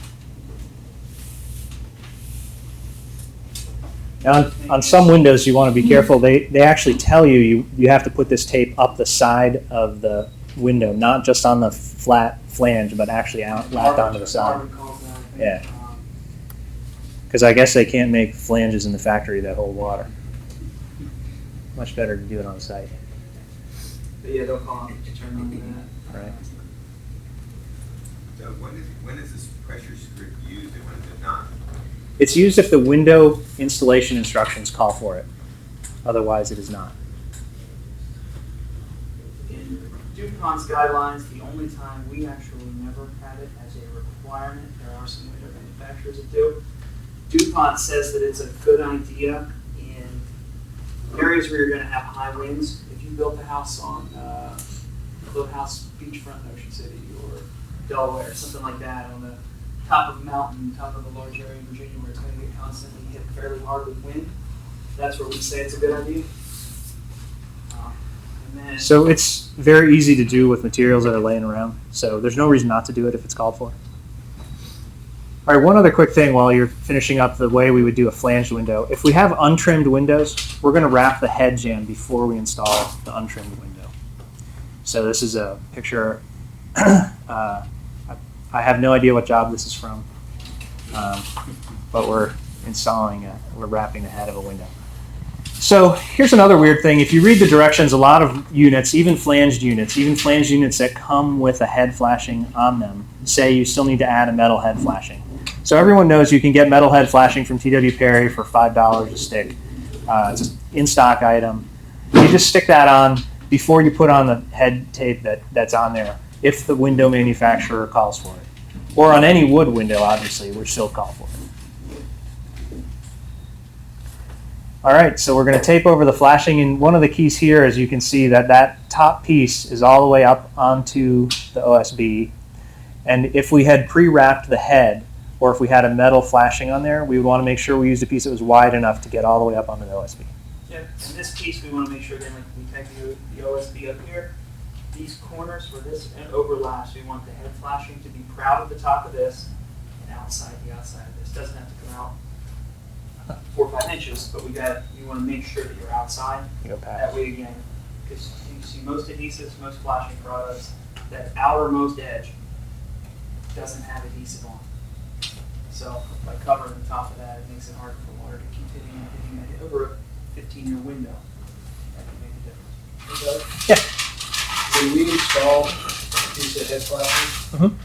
Now, on some windows, you want to be careful. They actually tell you have to put this tape up the side of the window, not just on the flat flange, but actually out lapped onto the side. Yeah. Because I guess they can't make flanges in the factory that hold water. Much better to do it on site. But yeah, they'll call it to turn on that. Right. So when is this pressure script used and when is it not? It's used if the window installation instructions call for it. Otherwise, it is not. In DuPont's guidelines, the only time we actually never had it as a requirement, there are some window manufacturers that do. DuPont says that it's a good idea in areas where you're going to have high winds. If you built a house on Cliffhouse beachfront in Ocean City or Delaware, something like that, on the top of a mountain, top of a large area in Virginia where it's going to get constantly hit fairly hard with wind, that's where we say it's a good idea. And then, So it's very easy to do with materials that are laying around. So there's no reason not to do it if it's called for. All right, one other quick thing while you're finishing up the way we would do a flanged window. If we have untrimmed windows, we're going to wrap the head jamb before we install the untrimmed window. So this is a picture. I have no idea what job this is from, but we're installing it. We're wrapping the head of a window. So here's another weird thing. If you read the directions, a lot of units, even flanged units that come with a head flashing on them, say you still need to add a metal head flashing. So everyone knows you can get metal head flashing from T.W. Perry for $5 a stick. It's an in-stock item. You just stick that on before you put on the head tape that's on there, if the window manufacturer calls for it. Or on any wood window, obviously, we're still call for it. All right, so we're going to tape over the flashing, and one of the keys here is you can see that that top piece is all the way up onto the OSB, and if we had pre-wrapped the head, or if we had a metal flashing on there, we would want to make sure we used a piece that was wide enough to get all the way up onto the OSB. Yeah, in this piece, we want to make sure, again, like we take the OSB up here, these corners where this overlaps, we want the head flashing to be proud of the top of this and outside the outside of this. Doesn't have to come out 4 or 5 inches, but you want to make sure that you're outside. You go past. That way, again, because you see most adhesives, most flashing products, that outermost edge doesn't have adhesive on. So by covering the top of that, it makes it hard for water to keep hitting it over a 15-year window. That can make a difference. Yeah. When we install a piece of head flashing,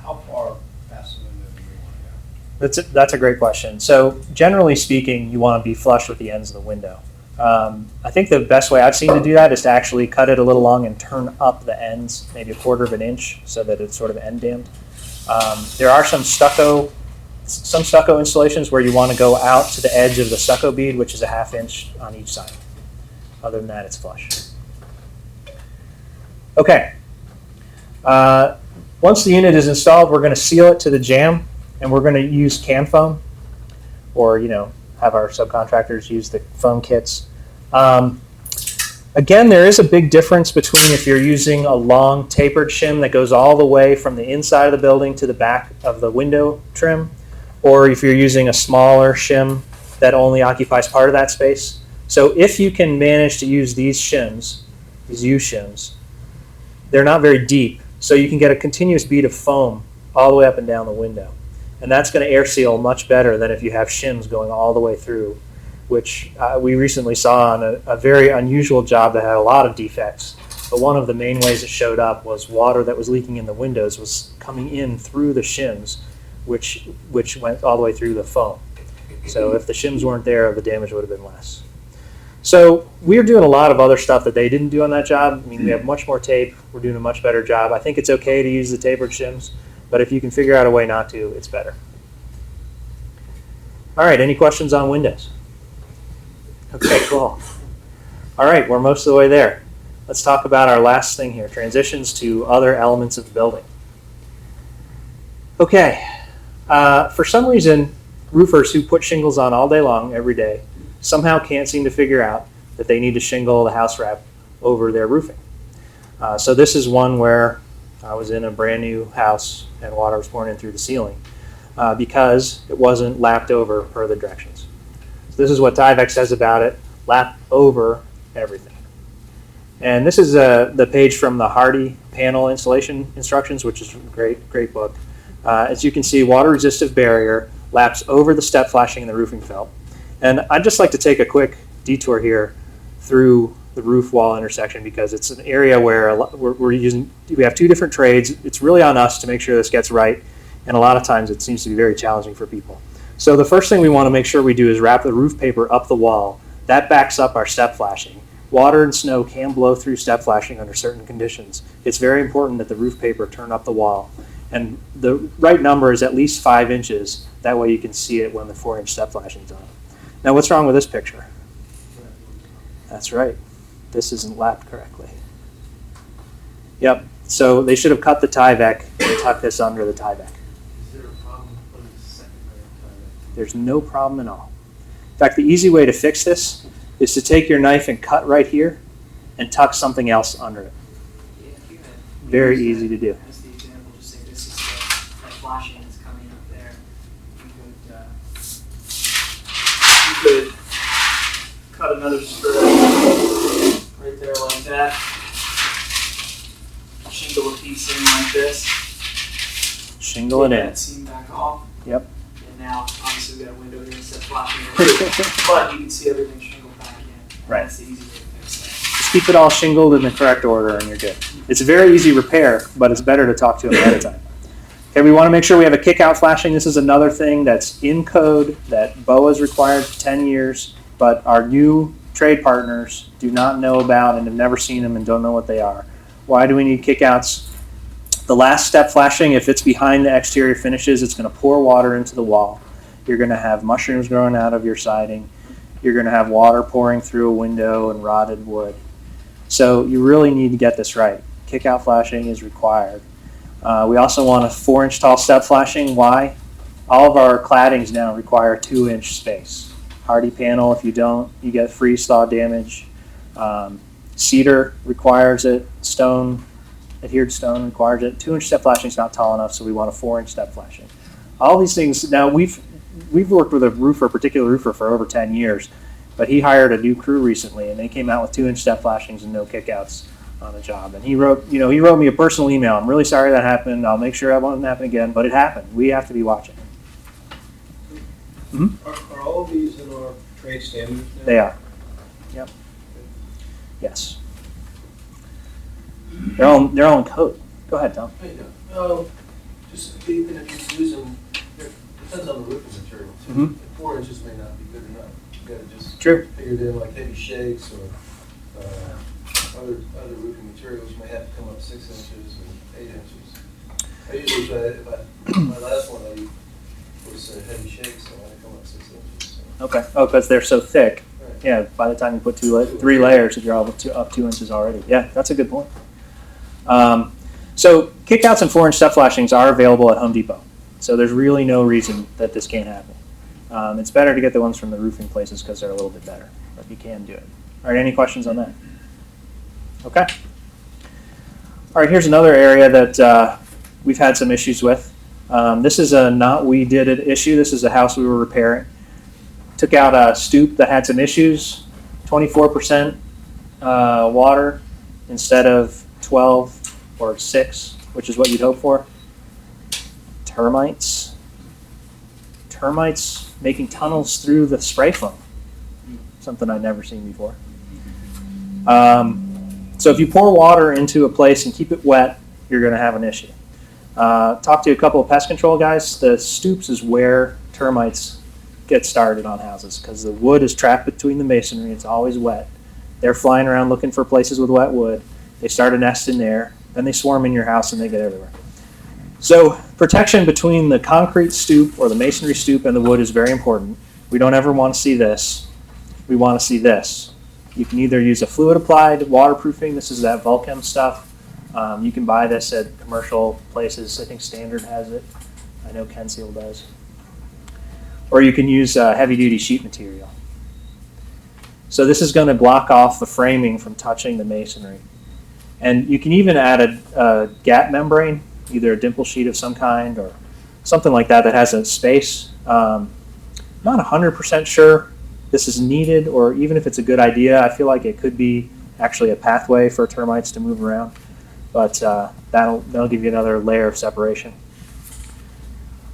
how far past the window do we want to go? That's a great question. So generally speaking, you want to be flush with the ends of the window. I think the best way I've seen to do that is to actually cut it a little long and turn up the ends, maybe 1/4 of an inch, so that it's sort of end damped. There are some stucco installations where you want to go out to the edge of the stucco bead, which is a 1/2 inch on each side. Other than that, it's flush. Okay. Once the unit is installed, we're going to seal it to the jamb, and we're going to use can foam, or have our subcontractors use the foam kits. Again, there is a big difference between if you're using a long tapered shim that goes all the way from the inside of the building to the back of the window trim, or if you're using a smaller shim that only occupies part of that space. So if you can manage to use these shims, these U-shims, they're not very deep, so you can get a continuous bead of foam all the way up and down the window. And that's going to air seal much better than if you have shims going all the way through, which we recently saw on a very unusual job that had a lot of defects. But one of the main ways it showed up was water that was leaking in the windows was coming in through the shims, which went all the way through the foam. So if the shims weren't there, the damage would have been less. So we're doing a lot of other stuff that they didn't do on that job. I mean, we have much more tape. We're doing a much better job. I think it's okay to use the tapered shims, but if you can figure out a way not to, it's better. All right, any questions on windows? Okay, cool. All right, we're most of the way there. Let's talk about our last thing here, transitions to other elements of the building. Okay, for some reason, roofers who put shingles on all day long, every day, somehow can't seem to figure out that they need to shingle the house wrap over their roofing. So this is one where I was in a brand new house and water was pouring in through the ceiling because it wasn't lapped over per the directions. So this is what Tyvek says about it: lap over everything. And this is the page from the Hardy panel installation instructions, which is a great book. As you can see, water resistive barrier laps over the step flashing and the roofing felt. And I'd just like to take a quick detour here through the roof wall intersection because it's an area where we have 2 different trades. It's really on us to make sure this gets right, and a lot of times it seems to be very challenging for people. So the first thing we want to make sure we do is wrap the roof paper up the wall. That backs up our step flashing. Water and snow can blow through step flashing under certain conditions. It's very important that the roof paper turn up the wall, and the right number is at least 5 inches. That way you can see it when the 4-inch step flashing is on. Now, what's wrong with this picture? That's right. This isn't lapped correctly. Yep. So they should have cut the Tyvek and tucked this under the Tyvek. Is there a problem putting a second layer of Tyvek? There's no problem at all. In fact, the easy way to fix this is to take your knife and cut right here and tuck something else under it. Yeah, if you had Very easy to do. as the example, just say this is the flashing that's coming up there. could cut another strip right there like that. Shingle a piece in like this. Shingle it Take in. that seam back off. Yep. And now, obviously, we got a window here instead of flashing it. But you can see everything shingled back in. And Right. That's the easy way to fix that. Just keep it all shingled in the correct order and you're good. It's a very easy repair, but it's better to talk to them ahead of time. Okay, we want to make sure we have a kickout flashing. This is another thing that's in code that BOWA is required for 10 years, but our new trade partners do not know about and have never seen them and don't know what they are. Why do we need kickouts? The last step flashing, if it's behind the exterior finishes, it's going to pour water into the wall. You're going to have mushrooms growing out of your siding. You're going to have water pouring through a window and rotted wood. So you really need to get this right. Kickout flashing is required. We also want a 4-inch tall step flashing. Why? All of our claddings now require 2-inch space. Hardy panel, if you don't, you get freeze thaw damage. Cedar requires it. Stone, adhered stone requires it. 2-inch step flashing is not tall enough, so we want a 4-inch step flashing. All these things, now we've worked with a particular roofer for over 10 years, but he hired a new crew recently, and they came out with 2-inch step flashings and no kickouts on the job. And he wrote me a personal email. I'm really sorry that happened. I'll make sure that won't happen again, but it happened. We have to be watching. Are all of these in our trade standards now? They are. Yep. Yes. They're all in code. Go ahead, Tom. Hey, just even if you're using, it depends on the roofing material too. Mhm. 4 inches may not be good enough. You gotta just True. figure it in like heavy shakes or other roofing materials may have to come up 6 inches and 8 inches. I usually try, my last one was heavy shakes, so I had to come up 6 inches. So. Okay. Oh, because they're so thick. Right. Yeah. By the time you put 3 layers, you're all up 2 inches already. Yeah, that's a good point. So kickouts and 4-inch step flashings are available at Home Depot. So there's really no reason that this can't happen. It's better to get the ones from the roofing places because they're a little bit better, but you can do it. All right, any questions on that? Okay. All right, here's another area that we've had some issues with. This is a not we did it issue. This is a house we were repairing. Took out a stoop that had some issues, 24% water instead of 12 or 6, which is what you'd hope for. Termites making tunnels through the spray foam. Something I'd never seen before. So if you pour water into a place and keep it wet, you're going to have an issue. Talk to a couple of pest control guys. The stoops is where termites get started on houses because the wood is trapped between the masonry. It's always wet. They're flying around looking for places with wet wood. They start a nest in there. Then they swarm in your house and they get everywhere. So protection between the concrete stoop or the masonry stoop and the wood is very important. We don't ever want to see this. We want to see this. You can either use a fluid applied waterproofing. This is that Vulchem stuff. You can buy this at commercial places. I think Standard has it. I know Cantilevers does. Or you can use heavy duty sheet material. So this is going to block off the framing from touching the masonry. And you can even add a gap membrane, either a dimple sheet of some kind or something like that that has a space. Not 100% sure this is needed, or even if it's a good idea, I feel like it could be actually a pathway for termites to move around. But that'll give you another layer of separation.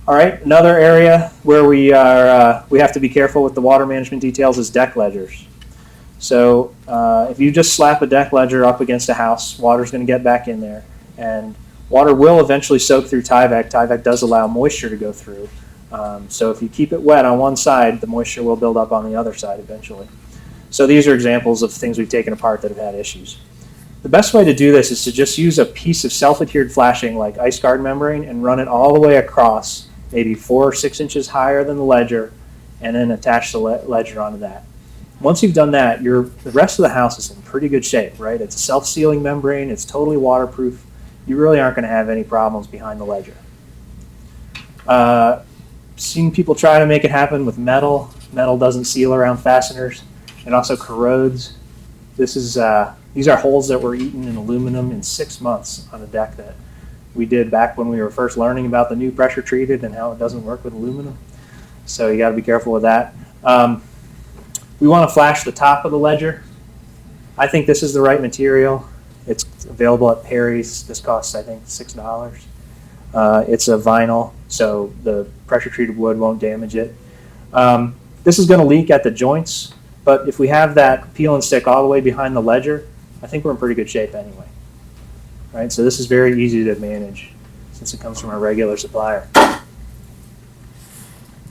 All right, another area where we have to be careful with the water management details is deck ledgers. So if you just slap a deck ledger up against a house, water's going to get back in there. And water will eventually soak through Tyvek. Tyvek does allow moisture to go through. So if you keep it wet on one side, the moisture will build up on the other side eventually. So these are examples of things we've taken apart that have had issues. The best way to do this is to just use a piece of self-adhered flashing like ice guard membrane and run it all the way across, maybe 4 or 6 inches higher than the ledger, and then attach the ledger onto that. Once you've done that, the rest of the house is in pretty good shape, right? It's a self-sealing membrane. It's totally waterproof. You really aren't going to have any problems behind the ledger. Seen people try to make it happen with metal. Metal doesn't seal around fasteners. It also corrodes. These are holes that were eaten in aluminum in 6 months on a deck that we did back when we were first learning about the new pressure treated and how it doesn't work with aluminum. So you got to be careful with that. We want to flash the top of the ledger. I think this is the right material. It's available at Perry's. This costs, I think, $6. It's a vinyl, so the pressure-treated wood won't damage it. This is going to leak at the joints, but if we have that peel and stick all the way behind the ledger, I think we're in pretty good shape anyway. Right? So this is very easy to manage since it comes from a regular supplier.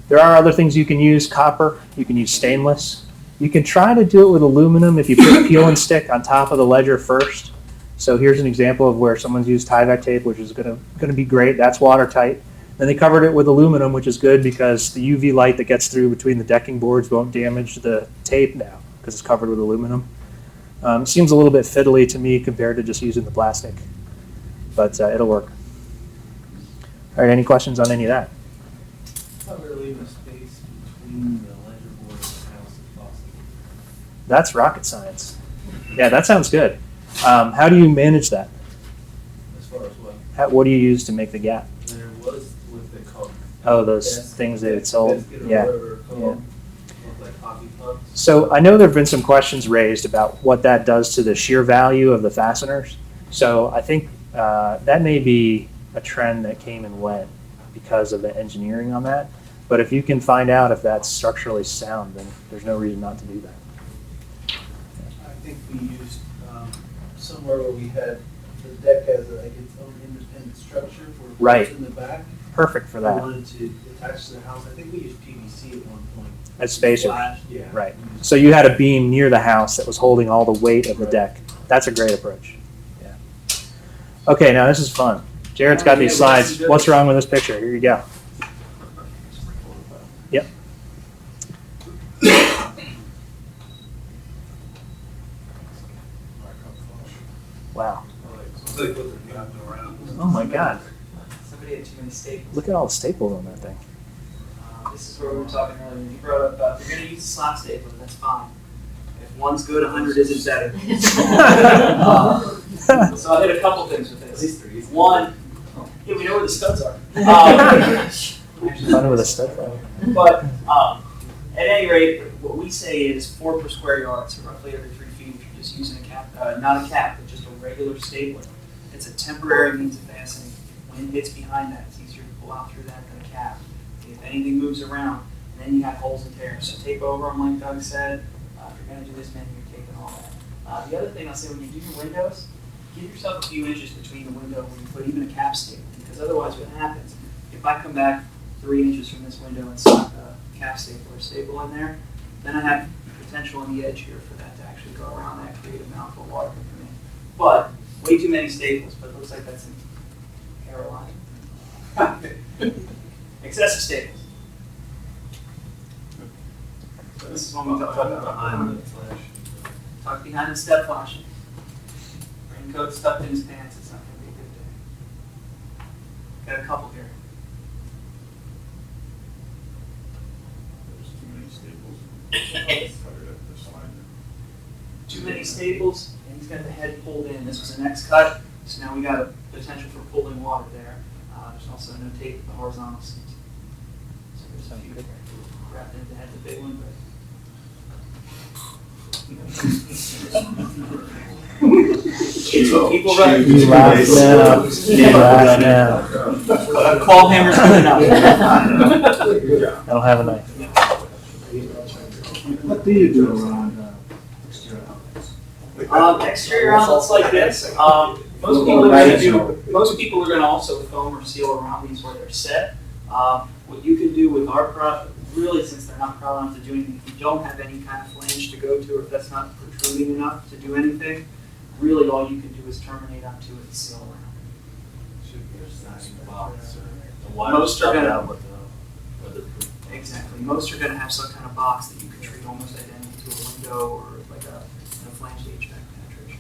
There are other things you can use. Copper, you can use stainless. You can try to do it with aluminum if you put peel and stick on top of the ledger first. So here's an example of where someone's used Tyvek tape, which is going to be great. That's watertight. Then they covered it with aluminum, which is good because the UV light that gets through between the decking boards won't damage the tape now because it's covered with aluminum. Seems a little bit fiddly to me compared to just using the plastic, but it'll work. All right, any questions on any of that? How about leaving a space between the ledger board and the house if possible? That's rocket science. Yeah, that sounds good. How do you manage that? As far as what? What do you use to make the gap? There was with the caulk. Oh, those things that it's sold? Biscuit or Yeah. whatever, caulk, Yeah. look like hockey pucks. So I know there have been some questions raised about what that does to the shear value of the fasteners. So I think that may be a trend that came and went because of the engineering on that. But if you can find out if that's structurally sound, then there's no reason not to do that. I think we used somewhere where we had, the deck has like its own independent structure for Right. in the back. Perfect for We that. wanted to attach to the house. I think we used PVC at one point. As spacer. Yeah. Right. So you had a beam near the house that was holding all the weight of the deck. That's a great approach. Yeah. Okay, now this is fun. Jared's got these slides. What's wrong with this picture? Here you go. Yep. Wow. Oh my God. Somebody had too many staples. Look at all the staples on that thing. This is where we were talking earlier. You brought up, if you're going to use a slot stapler, that's fine. If one's good, 100 isn't better. So I did a couple things with this. One, yeah, we know where the studs are. Fun with a stud file. But at any rate, what we say is 4 per square yard, so roughly every 3 feet. If you're just using a cap, not a cap, but just a regular stapler, it's a temporary means of fastening. When it hits behind that, it's easier to pull out through that than a cap. If anything moves around, then you have holes and tears. So tape over them, like Doug said. If you're going to do this many, you're taping all that. The other thing I'll say, when you do your windows, give yourself a few inches between the window when you put even a cap staple, because otherwise what happens, if I come back 3 inches from this window and slap a cap staple or staple in there, then I have potential on the edge here for that to actually go around that, create a mouthful of water to come in. But way too many staples, but it looks like that's an airline. Excessive staples. So this is what we talk about. Behind the flash. Tuck behind the step flashing. Raincoat stuffed in his pants, it's not going to be a good day. Got a couple here. There's too many staples. Too many staples, and he's got the head pulled in. This was an X cut, so now we got a potential for pulling water there. There's also no tape at the horizontal seams. So there's a few there. Wrapped into the head, the big one, but. People run. You laugh now. You laugh now. Claw hammer's coming up. I don't have a knife. What do you do around exterior outlets? Exterior outlets like this. Most people are going to also foam or seal around these where they're set. What you can do with our product, really, since they're not proud enough to do anything, if you don't have any kind of flange to go to, or if that's not protruding enough to do anything, really all you can do is terminate up to it and seal around. Should be a sliding box or the Most are gonna- weatherproof. Exactly. Most are going to have some kind of box that you can treat almost identical to a window or like a flanged HVAC penetration.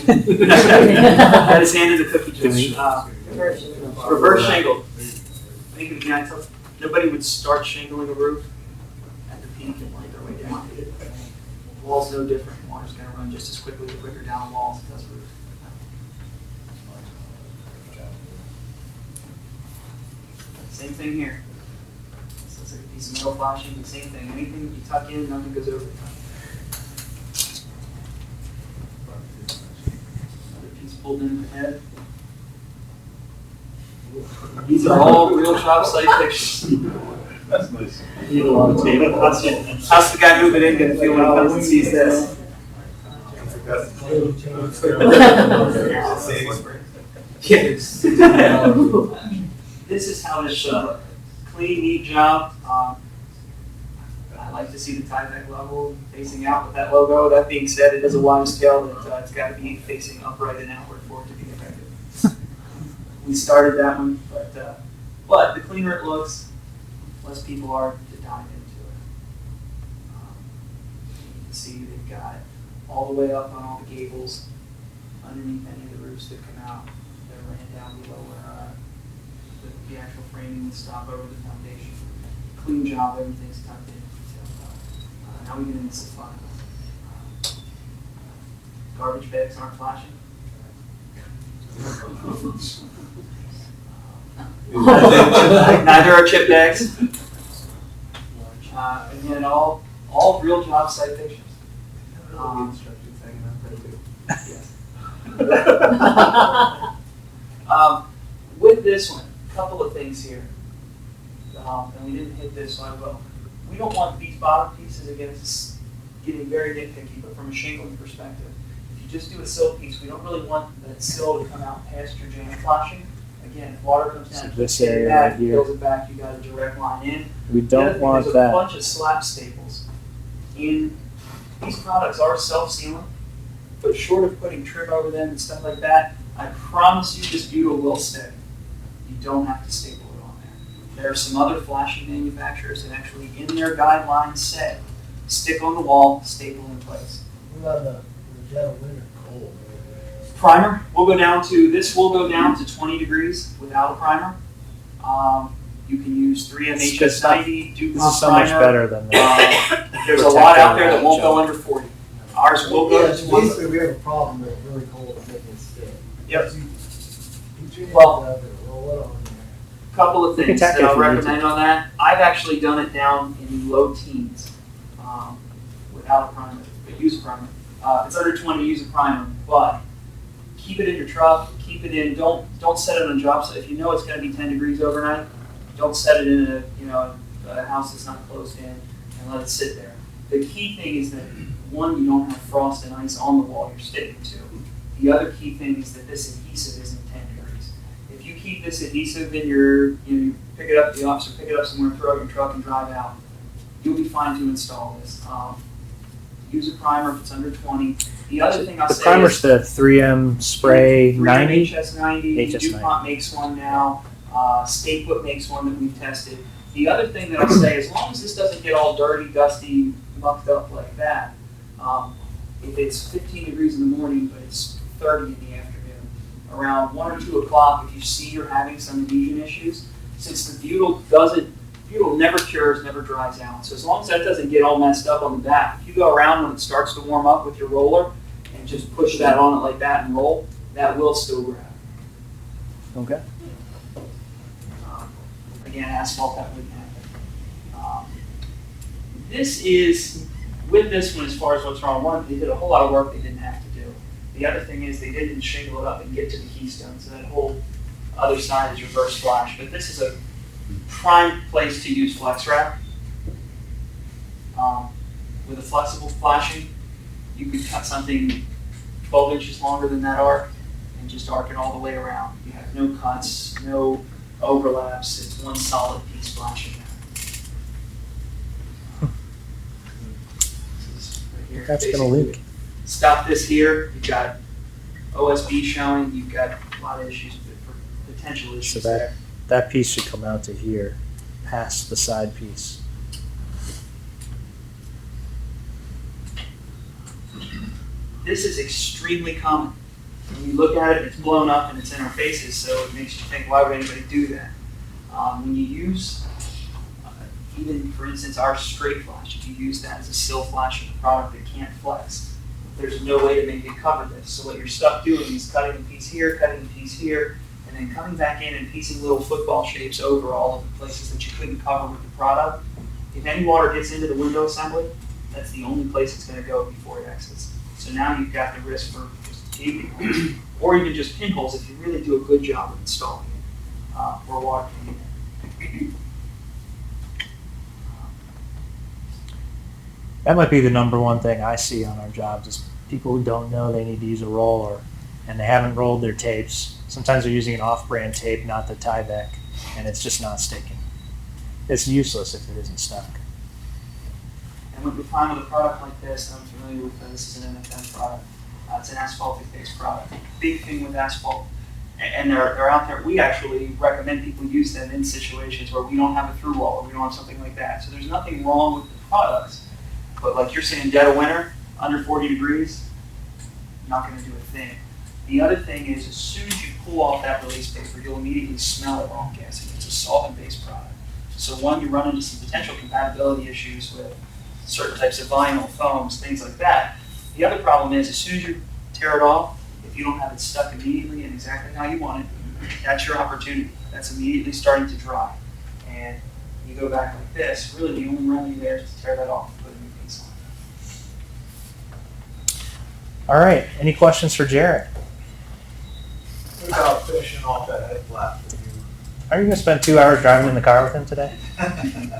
Got his hand in the cookie jar. Reverse shingle. I think again, I tell nobody would start shingling a roof at the peak and work their way down. Wall's no different. Water's going to run just as quickly or quicker down walls as it does roof. Same thing here. This looks like a piece of metal flashing, the same thing. Anything that you tuck in, nothing goes over the top. Another piece pulled in the head. These are all real job site pictures. That's nice. Need a lot of tape. How's the guy moving in gonna feel when he comes and sees this? Yes. This is how it should look. Clean, neat job. I like to see the Tyvek level facing out with that logo. That being said, it is a wise tale that it's got to be facing upright and outward for it to be effective. We started that one, but the cleaner it looks, less people are to dive into it. You can see they've got all the way up on all the gables, underneath any of the roofs that come out. They're ran down below where the actual framing would stop over the foundation. Clean job, everything's tucked in. So, now we get into some fun. Garbage bags aren't flashing. Neither are chip bags. Again, all real job site pictures. With this one, a couple of things here. And we didn't hit this, so I will. We don't want these bottom pieces, again, it's getting very nitpicky, but from a shingling perspective, if you just do a sill piece, we don't really want that sill to come out past your jam flashing. Again, if water comes down, So this keeps area getting right back, here. fills it back, you got a direct line in. We The other don't thing, want there's a that. bunch of slap staples. In these products are self-sealing, but short of putting trim over them and stuff like that, I promise you this butyl will stay. You don't have to staple it on there. There are some other flashing manufacturers that actually in their guidelines say, stick on the wall, staple in place. What about the dead of winter cold? Primer, this will go down to 20 degrees without a primer. You can use 3M It's good stuff. HS90, This DuPont is so much primer. better than that. There's a lot out there that won't go under 40. Ours will go Yeah, to 20. basically we have a problem with really cold and making it stick. Yep. You treat it Well- up and roll it on there. Couple of You can things tack that it I'll if you need recommend on that. I've actually done it down in low teens without a primer, but use a primer. If it's under 20, use a primer, but keep it in your truck, keep it in, don't set it on a job site. If you know it's gonna be 10 degrees overnight, don't set it in a house that's not closed in and let it sit there. The key thing is that, one, you don't have frost and ice on the wall you're sticking to. The other key thing is that this adhesive isn't 10 degrees. If you keep this adhesive in you pick it up at the office or pick it up somewhere, throw it in your truck and drive out, you'll be fine to install this. Use a primer if it's under 20. The other thing I'll The say primer's is the 3M spray 90. HS90, HS90. DuPont makes one now, Staplet makes one that we've tested. The other thing that I'll say, as long as this doesn't get all dirty, dusty, mucked up like that, if it's 15 degrees in the morning but it's 30 in the afternoon, around 1 or 2 o'clock, if you see you're having some adhesion issues, since the butyl never cures, never dries out. So as long as that doesn't get all messed up on the back, if you go around when it starts to warm up with your roller and just push that on it like that and roll, that will still grab. Okay. Again, asphalt, that wouldn't happen. This is, with this one, as far as what's wrong, one, they did a whole lot of work they didn't have to do. The other thing is they didn't shingle it up and get to the keystone, so that whole other side is reverse flash. But this is a prime place to use Housewrap. With a flexible flashing, you could cut something 12 inches longer than that arc and just arc it all the way around. You have no cuts, no overlaps. It's one solid piece flashing there. This is right here. That's gonna Basically, leak. Stop this here. You've got OSB showing. You've got a lot of issues, potential issues So that- there. That piece should come out to here, past the side piece. This is extremely common. When you look at it, it's blown up and it's in our faces, so it makes you think, why would anybody do that? When you use, even for instance, our straight flash, if you use that as a sill flash of a product that can't flex, there's no way to make it cover this. So what you're stuck doing is cutting a piece here, and then coming back in and piecing little football shapes over all of the places that you couldn't cover with the product. If any water gets into the window assembly, that's the only place it's going to go before it exits. So now you've got the risk for just gaping holes, or even just pinholes if you really do a good job of installing it, where water can get in. That might be the number one thing I see on our jobs is people who don't know they need to use a roller and they haven't rolled their tapes. Sometimes they're using an off-brand tape, not the Tyvek, and it's just not sticking. It's useless if it isn't stuck. And what we find with a product like this, I'm familiar with this, is an NFM product. It's an asphaltic-based product. Big thing with asphalt, and they're out there. We actually recommend people use them in situations where we don't have a through wall or we don't have something like that. So there's nothing wrong with the products. But like you're saying, dead of winter, under 40 degrees, not going to do a thing. The other thing is, as soon as you pull off that release paper, you'll immediately smell it all gassing. It's a solvent-based product. So one, you run into some potential compatibility issues with certain types of vinyl, foams, things like that. The other problem is, as soon as you tear it off, if you don't have it stuck immediately and exactly how you want it, that's your opportunity. That's immediately starting to dry. And you go back like this, really the only remedy there is to tear that off and put a new piece on. All right, any questions for Jared? What about finishing off that head flap? Are you going to spend 2 hours driving in the car with him today?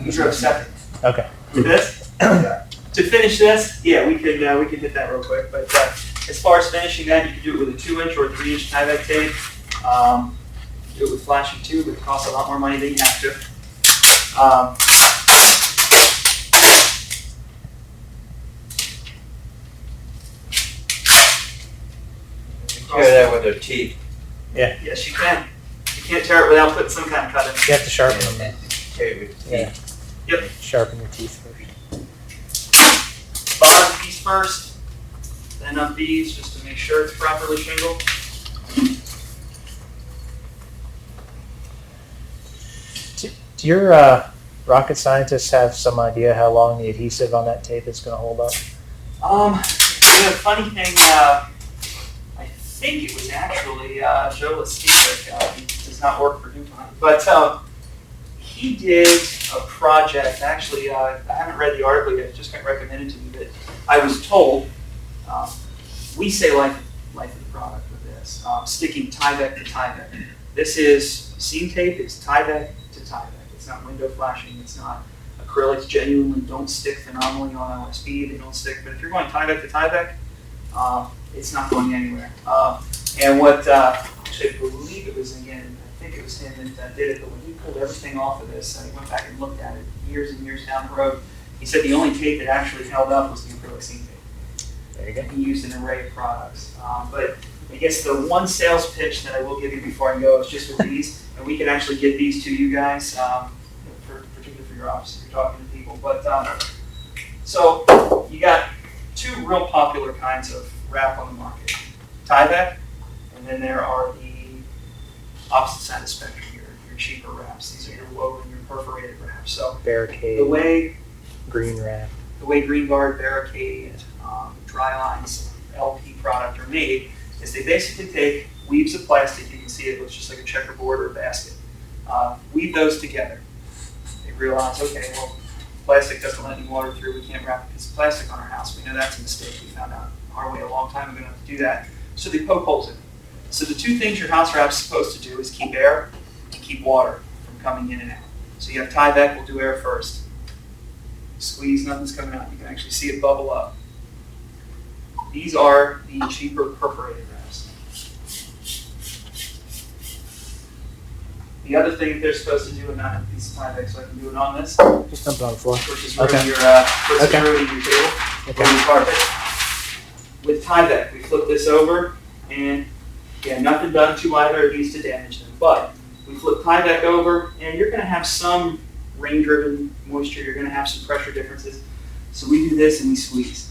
You drove second. Okay. To this? Yeah. To finish this, yeah, we could hit that real quick. But as far as finishing that, you could do it with a 2-inch or 3-inch Tyvek tape. Do it with flashing too, but it costs a lot more money than you have to. Tear that with their teeth. Yes, you can. You can't tear it without putting some kind of cut in. You have to sharpen them. Tear it with Yeah. teeth. Yep. Sharpen your teeth first. Bottom piece first, then up these just to make sure it's properly shingled. Do your rocket scientists have some idea how long the adhesive on that tape is going to hold up? Yeah, funny thing, I think it was actually Joe Lestivic, he does not work for DuPont, but he did a project, actually, I haven't read the article yet, it just got recommended to me, but I was told, we say life of the product with this, sticking Tyvek to Tyvek. This is seam tape, it's Tyvek to Tyvek. It's not window flashing, it's not acrylics, genuinely don't stick phenomenally on OSB, they don't stick, but if you're going Tyvek to Tyvek, it's not going anywhere. And what, actually I believe it was, again, I think it was him that did it, but when he pulled everything off of this, he went back and looked at it years and years down the road, he said the only tape that actually held up was the acrylic seam tape. There you go. He used an array of products. But I guess the one sales pitch that I will give you before I go is just with these, and we can actually get these to you guys, particularly for your office if you're talking to people. But so you got 2 real popular kinds of wrap on the market: Tyvek, and then there are the opposite side of the spectrum, your cheaper wraps. These are your woven, your perforated wraps. So Barricade, the way green wrap. Green Guard, Barricade, Dry Lines, LP product are made is they basically take weaves of plastic, you can see it looks just like a checkerboard or a basket, weave those together. They realize, okay, well, plastic doesn't let any water through, we can't wrap a piece of plastic on our house. We know that's a mistake. We found out our way a long time ago not to do that. So they poke holes in it. So the 2 things your house wrap is supposed to do is keep air and keep water from coming in and out. So you have Tyvek, we'll do air first. Squeeze, nothing's coming out. You can actually see it bubble up. These are the cheaper perforated wraps. The other thing that they're supposed to do, and not a piece of Tyvek, so I can do it on this, Just dump it on the floor. which is Okay. ruining your table or your carpet. With Tyvek, we flip this over, and yeah, nothing done to either of these to damage them. But we flip Tyvek over, and you're going to have some rain-driven moisture. You're going to have some pressure differences. So we do this and we squeeze.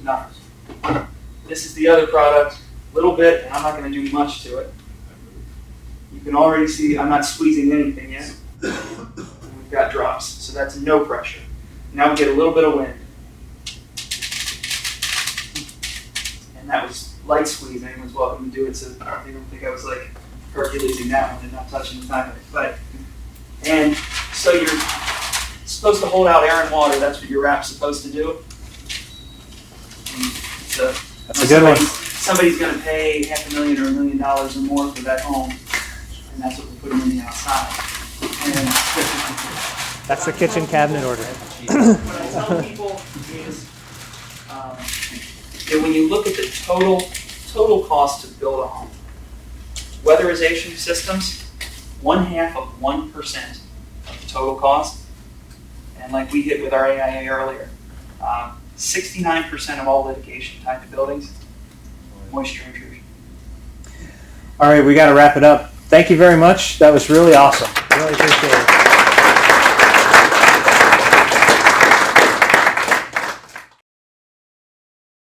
Nothing. This is the other product, a little bit, and I'm not going to do much to it. You can already see I'm not squeezing anything yet. We've got drops, so that's no pressure. Now we get a little bit of wind. And that was light squeeze. Anyone's welcome to do it, so they don't think I was like Herculesing that one and not touching the Tyvek. And so you're supposed to hold out air and water. That's what your wrap's supposed to do. And so That's a good one. Somebody's going to pay $500,000 or $1 million or more for that home, and that's what we put them in the outside. And That's the kitchen cabinet order. what I tell people is that when you look at the total cost to build a home, weatherization systems, 1/2 of 1% of the total cost. And like we hit with our AIA earlier, 69% of all litigation tied to buildings, moisture intrusion. All right, we got to wrap it up. Thank you very much. That was really awesome. Really appreciate it.